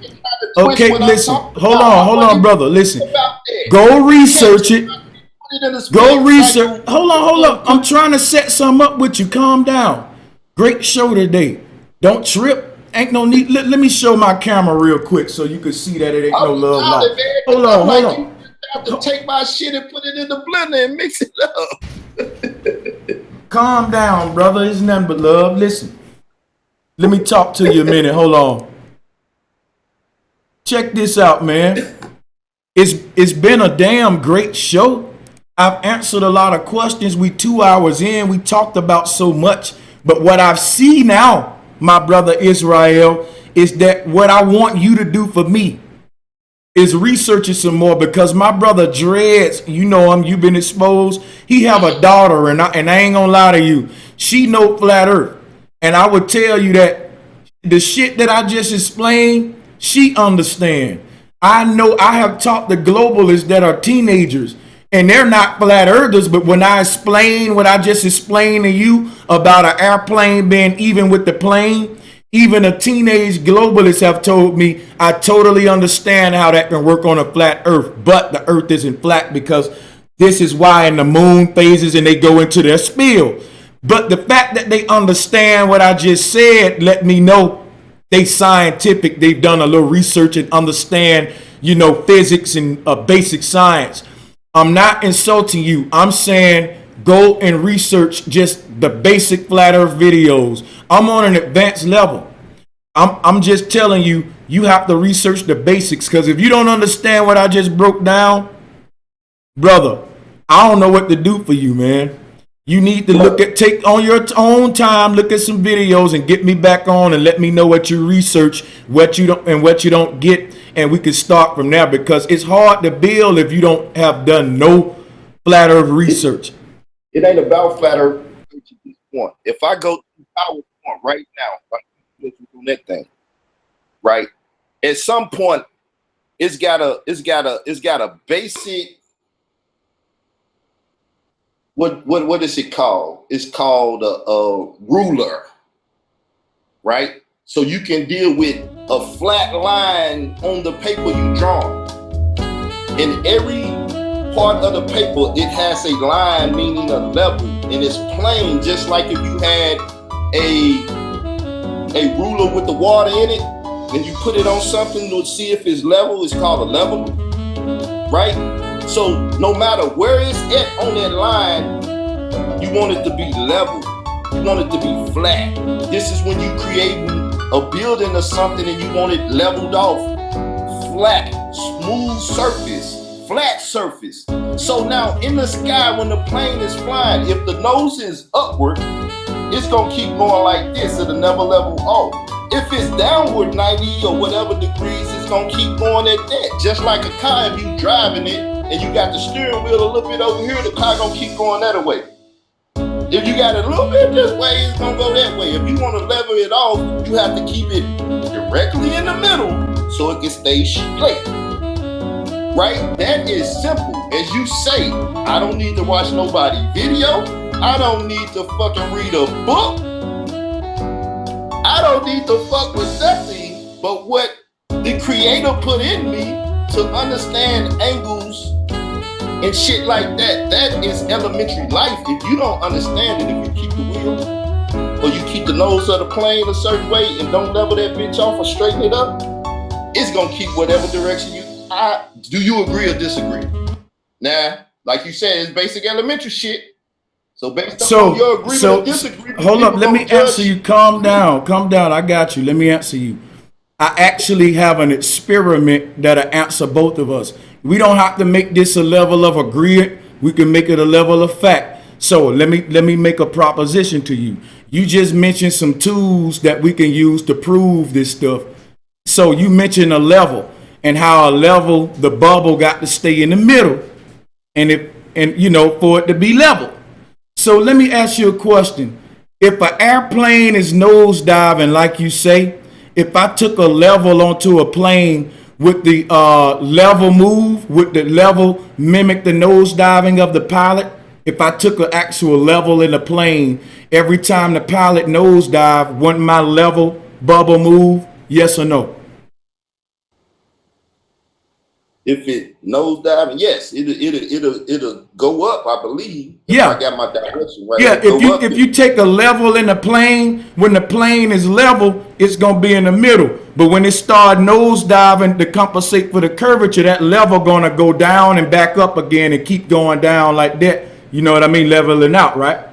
Okay, listen. Hold on, brother. Listen. Go research it. Go research. Hold on. I'm trying to set something up with you. Calm down. Great show today. Don't trip. Ain't no need. Let me show my camera real quick so you can see that it ain't no love lost. Hold on. I have to take my shit and put it in the blender and mix it up. Calm down, brother. It's nothing but love. Listen. Let me talk to you a minute. Hold on. Check this out, man. It's been a damn great show. I've answered a lot of questions. We 2 hours in. We talked about so much. But what I see now, my brother Israel, is that what I want you to do for me is research it some more, because my brother Dreads, you know him, you've been exposed. He have a daughter, and I ain't gonna lie to you, she know flat earth. And I would tell you that the shit that I just explained, she understand. I know I have taught the globalists that are teenagers, and they're not flat earthers, but when I explain what I just explained to you about an airplane being even with the plane, even a teenage globalist have told me, I totally understand how that can work on a flat earth, but the earth isn't flat because this is why in the moon phases and they go into their spiel. But the fact that they understand what I just said, let me know they scientific. They've done a little research and understand, physics and basic science. I'm not insulting you. I'm saying go and research just the basic flat earth videos. I'm on an advanced level. I'm just telling you, you have to research the basics, because if you don't understand what I just broke down, brother, I don't know what to do for you, man. You need to take on your own time, look at some videos and get me back on and let me know what you research, what you don't get, and we can start from there, because it's hard to build if you don't have done no flat earth research. It ain't about flat earth at this point. If I go to PowerPoint right now, on that thing, right? At some point, it's got a basic. What is it called? It's called a ruler, right? So you can deal with a flat line on the paper you draw. In every part of the paper, it has a line, meaning a level, and it's plain, just like if you had a ruler with the water in it, and you put it on something to see if it's level. It's called a level, right? So no matter where it's at on that line, you want it to be level. You want it to be flat. This is when you create a building or something and you want it leveled off, flat, smooth surface, flat surface. So now in the sky, when the plane is flying, if the nose is upward, it's gonna keep going like this. It'll never level off. If it's downward 90 or whatever degrees, it's gonna keep going at that. Just like a car, if you driving it and you got the steering wheel a little bit over here, the car gonna keep going that way. If you got a little bit this way, it's gonna go that way. If you want to level it off, you have to keep it directly in the middle so it can stay straight. Right? That is simple. As you say, I don't need to watch nobody video. I don't need to fucking read a book. I don't need to fuck with nothing but what the creator put in me to understand angles and shit like that. That is elementary life. If you don't understand it, if you keep the wheel or you keep the nose of the plane a certain way and don't level that bitch off or straighten it up, it's gonna keep whatever direction you. Do you agree or disagree? Now, like you said, it's basic elementary shit. So based on your agreement or disagreement, hold up, let me answer you. Calm down, I got you. Let me answer you. I actually have an experiment that'll answer both of us. We don't have to make this a level of agreement. We can make it a level of fact. So let me make a proposition to you. You just mentioned some tools that we can use to prove this stuff. So you mentioned a level and how a level, the bubble got to stay in the middle and for it to be level. So let me ask you a question. If an airplane is nosediving, like you say, if I took a level onto a plane, would the level move? Would the level mimic the nosediving of the pilot? If I took an actual level in the plane, every time the pilot nosedive, wouldn't my level bubble move? Yes or no? If it nosediving, yes, it'll go up, I believe. Yeah, I got my direction right. Yeah, if you take a level in the plane, when the plane is level, it's gonna be in the middle. But when it start nosediving to compensate for the curvature, that level gonna go down and back up again and keep going down like that. You know what I mean? Leveling out, right?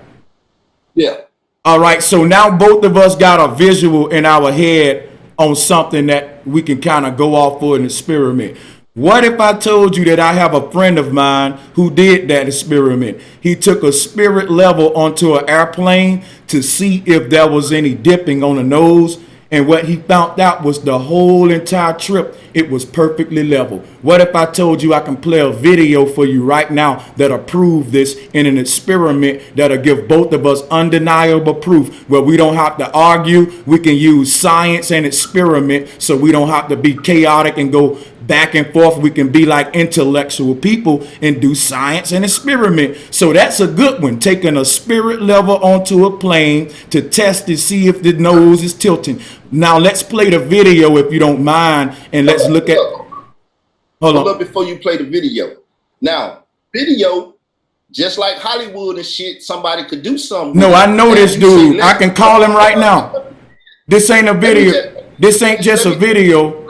Yeah. All right. So now both of us got a visual in our head on something that we can kind of go off for an experiment. What if I told you that I have a friend of mine who did that experiment? He took a spirit level onto an airplane to see if there was any dipping on the nose. And what he found out was the whole entire trip, it was perfectly level. What if I told you I can play a video for you right now that'll prove this in an experiment that'll give both of us undeniable proof where we don't have to argue. We can use science and experiment so we don't have to be chaotic and go back and forth. We can be like intellectual people and do science and experiment. So that's a good one. Taking a spirit level onto a plane to test to see if the nose is tilting. Now let's play the video if you don't mind, and let's look at. Hold on before you play the video. Now, video, just like Hollywood and shit, somebody could do something. No, I know this dude. I can call him right now. This ain't a video. This ain't just a video.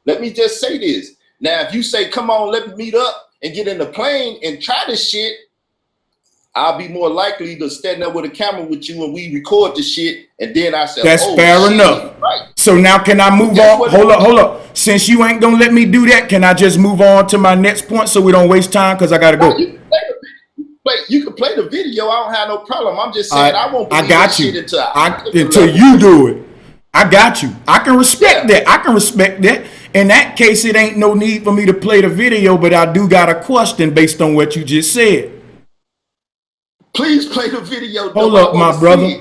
Let me just say this. Now, if you say, come on, let me meet up and get in the plane and try this shit, I'll be more likely to stand up with a camera with you and we record the shit. And then I say, that's fair enough. Right. So now can I move on? Hold up. Since you ain't going to let me do that, can I just move on to my next point so we don't waste time? Because I got to go. You can play the video. I don't have no problem. I'm just saying I won't believe that shit until you do it. I got you. I can respect that. I can respect that. In that case, it ain't no need for me to play the video, but I do got a question based on what you just said. Please play the video. Hold up, my brother.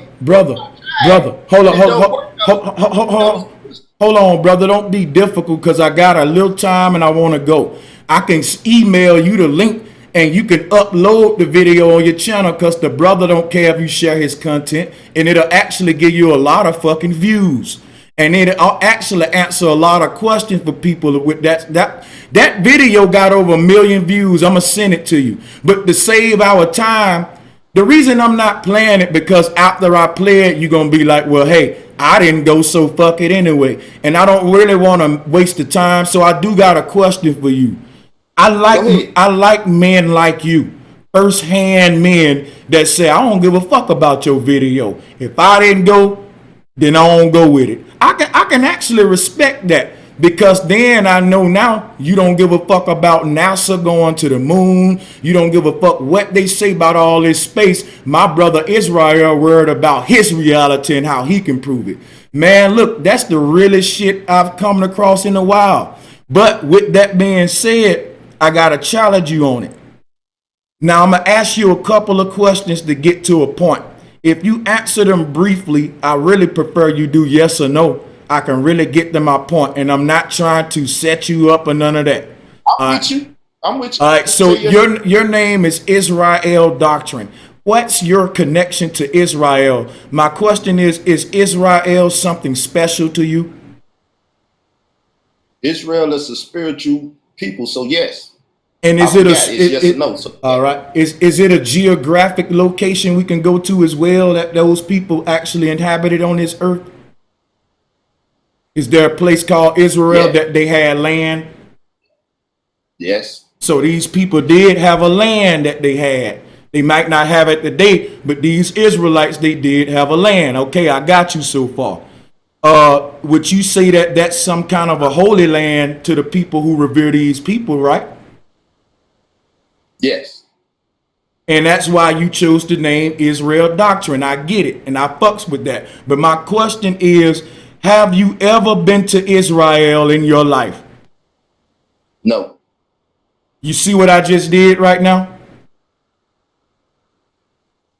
Hold on, brother. Don't be difficult because I got a little time and I want to go. I can email you the link and you can upload the video on your channel because the brother don't care if you share his content, and it'll actually give you a lot of fucking views. And it'll actually answer a lot of questions for people with that video got over 1 million views. I'm gonna send it to you. But to save our time, the reason I'm not playing it because after I play it, you're gonna be like, well, hey, I didn't go, so fuck it anyway. And I don't really want to waste the time. So I do got a question for you. I like men like you, first-hand men that say, I don't give a fuck about your video. If I didn't go, then I don't go with it. I can actually respect that because then I know now you don't give a fuck about NASA going to the moon. You don't give a fuck what they say about all this space. My brother Israel worried about his reality and how he can prove it. Man, look, that's the realest shit I've come across in a while. But with that being said, I got to challenge you on it. Now I'm gonna ask you a couple of questions to get to a point. If you answer them briefly, I really prefer you do yes or no. I can really get to my point, and I'm not trying to set you up or none of that. I'm with you. I'm with you. All right. So your name is Israel Doctrine. What's your connection to Israel? My question is Israel something special to you? Israel is a spiritual people, so yes. And is it a yes or no? So, all right? Is it a geographic location we can go to as well that those people actually inhabited on this earth? Is there a place called Israel that they had land? Yes. So these people did have a land that they had. They might not have it today, but these Israelites, they did have a land. Okay, I got you so far. Would you say that that's some kind of a holy land to the people who revere these people, right? Yes. And that's why you chose the name Israel Doctrine. I get it, and I fucks with that. But my question is, have you ever been to Israel in your life? No. You see what I just did right now?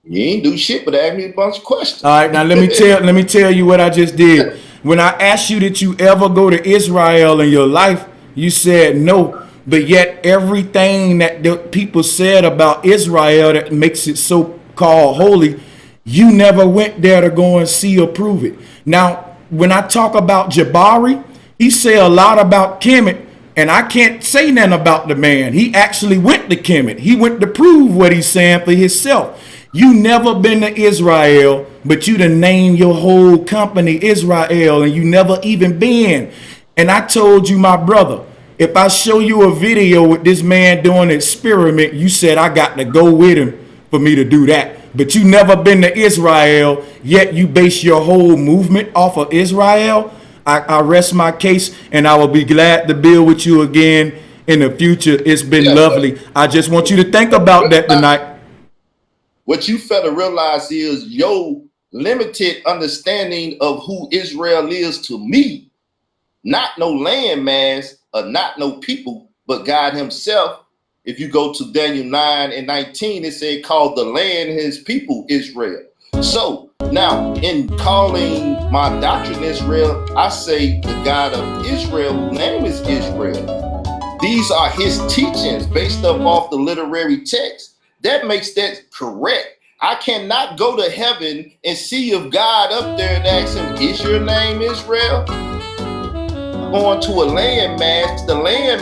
You ain't do shit but ask me a bunch of questions. All right, now let me tell you what I just did. When I asked you that you ever go to Israel in your life, you said no. But yet everything that the people said about Israel that makes it so called holy, you never went there to go and see or prove it. Now, when I talk about Jabari, he said a lot about Kemet, and I can't say nothing about the man. He actually went to Kemet. He went to prove what he's saying for himself. You never been to Israel, but you done named your whole company Israel, and you never even been. And I told you, my brother, if I show you a video with this man doing an experiment, you said I got to go with him for me to do that. But you never been to Israel, yet you base your whole movement off of Israel. I rest my case, and I will be glad to build with you again in the future. It's been lovely. I just want you to think about that tonight. What you fail to realize is your limited understanding of who Israel is to me. Not no landmass or not no people, but God himself. If you go to Daniel 9:19, it said called the land his people Israel. So now in calling my doctrine Israel, I say the God of Israel, whose name is Israel. These are his teachings based up off the literary text. That makes that correct. I cannot go to heaven and see if God up there and ask him, is your name Israel? Going to a landmass, the land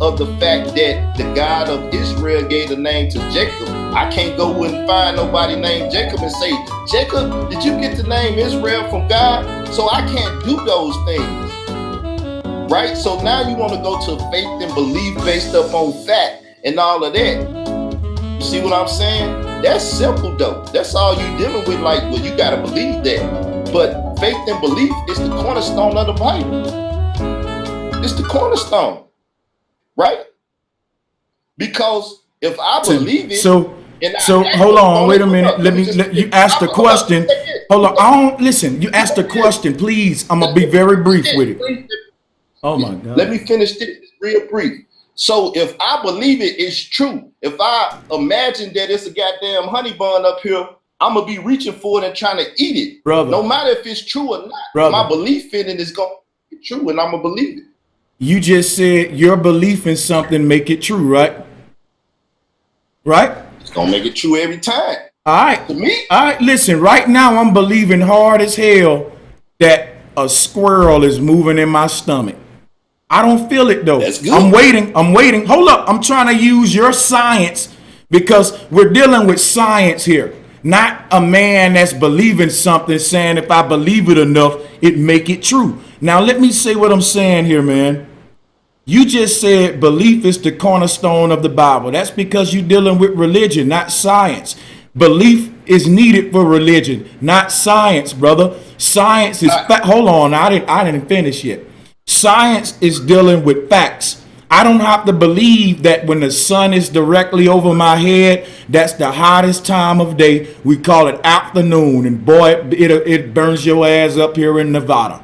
of the fact that the God of Israel gave the name to Jacob. I can't go and find nobody named Jacob and say, Jacob, did you get the name Israel from God? So I can't do those things. Right? So now you want to go to faith and belief based up on fact and all of that. You see what I'm saying? That's simple though. That's all you dealing with. Like, well, you got to believe that. But faith and belief is the cornerstone of the Bible. It's the cornerstone. Right? Because if I believe it. So hold on, wait a minute. You asked the question. Hold on. I don't listen. You asked the question, please. I'm gonna be very brief with it. Oh my God. Let me finish this real brief. So if I believe it is true, if I imagine that it's a goddamn honey bun up here, I'm gonna be reaching for it and trying to eat it. Brother. No matter if it's true or not, brother, my belief in it is gonna be true and I'm gonna believe it. You just said your belief in something make it true, right? Right? It's gonna make it true every time. All right. To me. All right, listen, right now I'm believing hard as hell that a squirrel is moving in my stomach. I don't feel it though. That's good. I'm waiting. Hold up. I'm trying to use your science because we're dealing with science here. Not a man that's believing something saying if I believe it enough, it make it true. Now let me say what I'm saying here, man. You just said belief is the cornerstone of the Bible. That's because you're dealing with religion, not science. Belief is needed for religion, not science, brother. Science is hold on, I didn't finish yet. Science is dealing with facts. I don't have to believe that when the sun is directly over my head, that's the hottest time of day. We call it afternoon, and boy, it burns your ass up here in Nevada.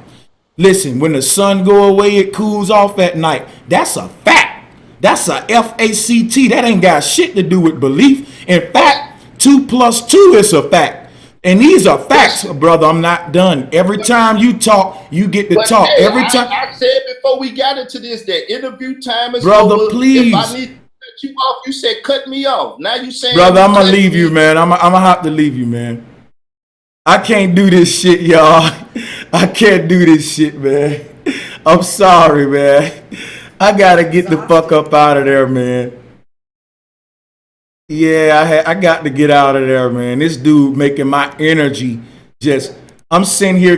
Listen, when the sun go away, it cools off at night. That's a fact. That's a FACT. That ain't got shit to do with belief. In fact, 2 + 2 is a fact. And these are facts, brother. I'm not done. Every time you talk, you get to talk. Hey, Every time. I said before we got into this that interview time is brother, over. Please. If I need to cut you off, you said cut me off. Now you saying, brother, I'm gonna leave you, man. I'm gonna have to leave you, man. I can't do this shit, y'all. I can't do this shit, man. I'm sorry, man. I gotta get the fuck up out of there, man. Yeah, I got to get out of there, man. This dude making my energy just. I'm sitting here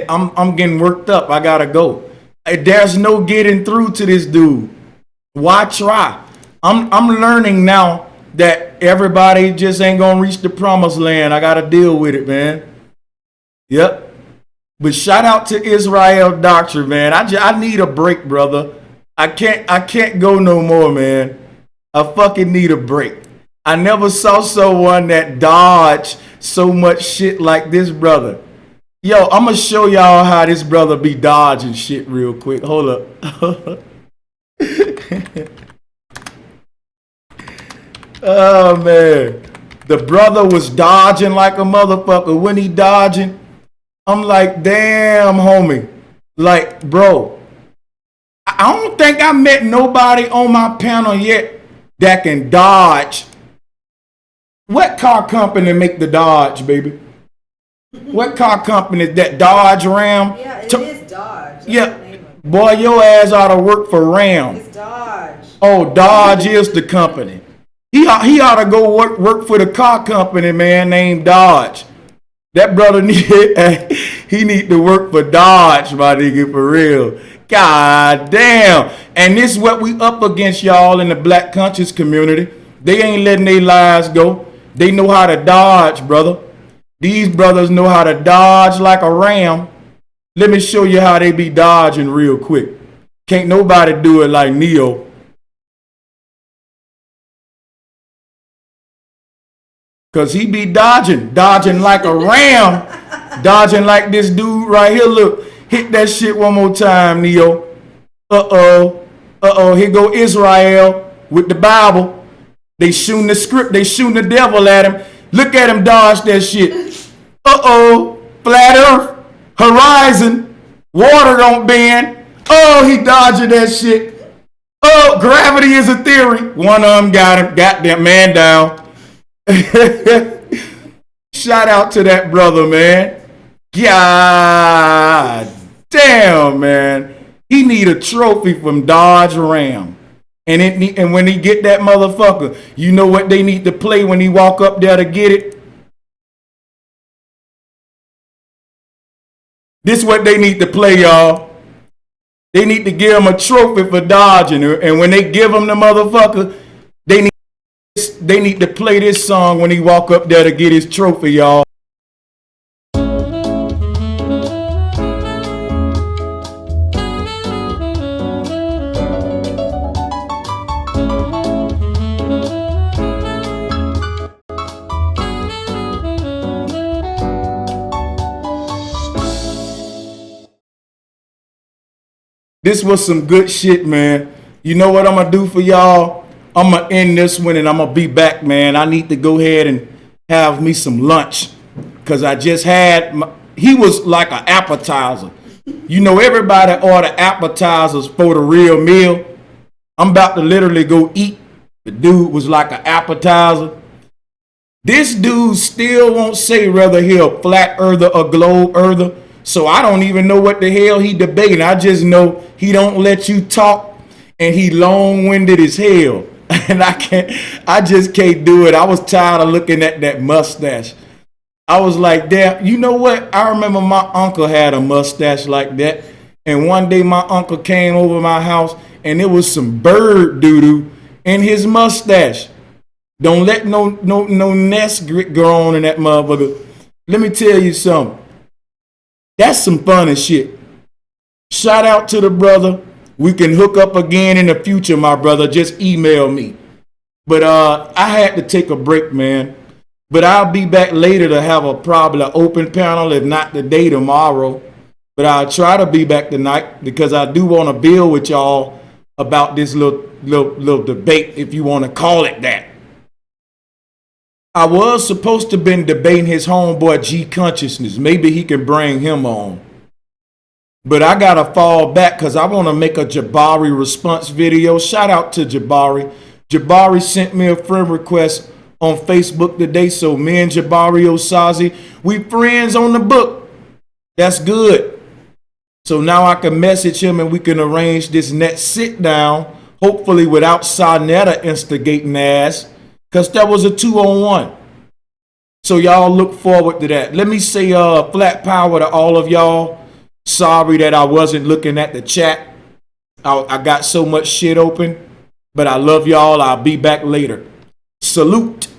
I'm getting worked up. I gotta go. There's no getting through to this dude. Why try? I'm learning now that everybody just ain't gonna reach the promised land. I gotta deal with it, man. Yep. But shout out to Israel Doctrine, man. I need a break, brother. I can't go no more, man. I fucking need a break. I never saw someone that dodged so much shit like this brother. Yo, I'm gonna show y'all how this brother be dodging shit real quick. Hold up. Oh man, the brother was dodging like a motherfucker. When he dodging, I'm like, damn, homie. Like, bro, I don't think I met nobody on my panel yet that can dodge. What car company make the Dodge, baby? What car company is that? Dodge, Ram? Yeah, it is Dodge. That's yeah. the name of it. Boy, your ass ought to work for Ram. It's Dodge. Oh, Dodge is the company. He ought to go work for the car company, man, named Dodge. That brother need to work for Dodge, my nigga, for real. God damn. And this is what we up against, y'all, in the black conscious community. They ain't letting their lives go. They know how to dodge, brother. These brothers know how to dodge like a ram. Let me show you how they be dodging real quick. Can't nobody do it like Neo. Because he be dodging like a ram. Dodging like this dude right here. Look, hit that shit one more time, Neo. Uh-oh. Here go Israel with the Bible. They shooting the script. They shooting the devil at him. Look at him dodge that shit. Uh-oh. Flat earth. Horizon. Water don't bend. Oh, he dodging that shit. Oh, gravity is a theory. One of them got him. Got that man down. Shout out to that brother, man. God damn, man. He need a trophy from Dodge Ram. And when he get that motherfucker, you know what they need to play when he walk up there to get it? This is what they need to play, y'all. They need to give him a trophy for dodging. And when they give him the motherfucker, they need to play this song when he walk up there to get his trophy, y'all. This was some good shit, man. You know what I'm going to do for y'all? I'm going to end this one and I'm going to be back, man. I need to go ahead and have me some lunch because I just had, he was like an appetizer. You know, everybody order appetizers for the real meal. I'm about to literally go eat. The dude was like an appetizer. This dude still won't say whether he a flat earther or globe earther. So I don't even know what the hell he debating. I just know he don't let you talk and he long-winded as hell. And I just can't do it. I was tired of looking at that mustache. I was like, damn, you know what? I remember my uncle had a mustache like that. And one day my uncle came over my house and there was some bird doo-doo in his mustache. Don't let no nest grow on in that motherfucker. Let me tell you something. That's some funny shit. Shout out to the brother. We can hook up again in the future, my brother. Just email me. But I had to take a break, man. But I'll be back later to have probably an open panel, if not today, tomorrow. But I'll try to be back tonight because I do want to build with y'all about this little debate, if you want to call it that. I was supposed to been debating his homeboy G Consciousness. Maybe he can bring him on. But I got to fall back because I want to make a Jabari response video. Shout out to Jabari. Jabari sent me a friend request on Facebook today. So me and Jabari Osazi, we friends on the book. That's good. So now I can message him and we can arrange this next sit down, hopefully without Sarnetta instigating ass, because that was a 2-on-1. So y'all look forward to that. Let me say flat power to all of y'all. Sorry that I wasn't looking at the chat. I got so much shit open, but I love y'all. I'll be back later. Salute.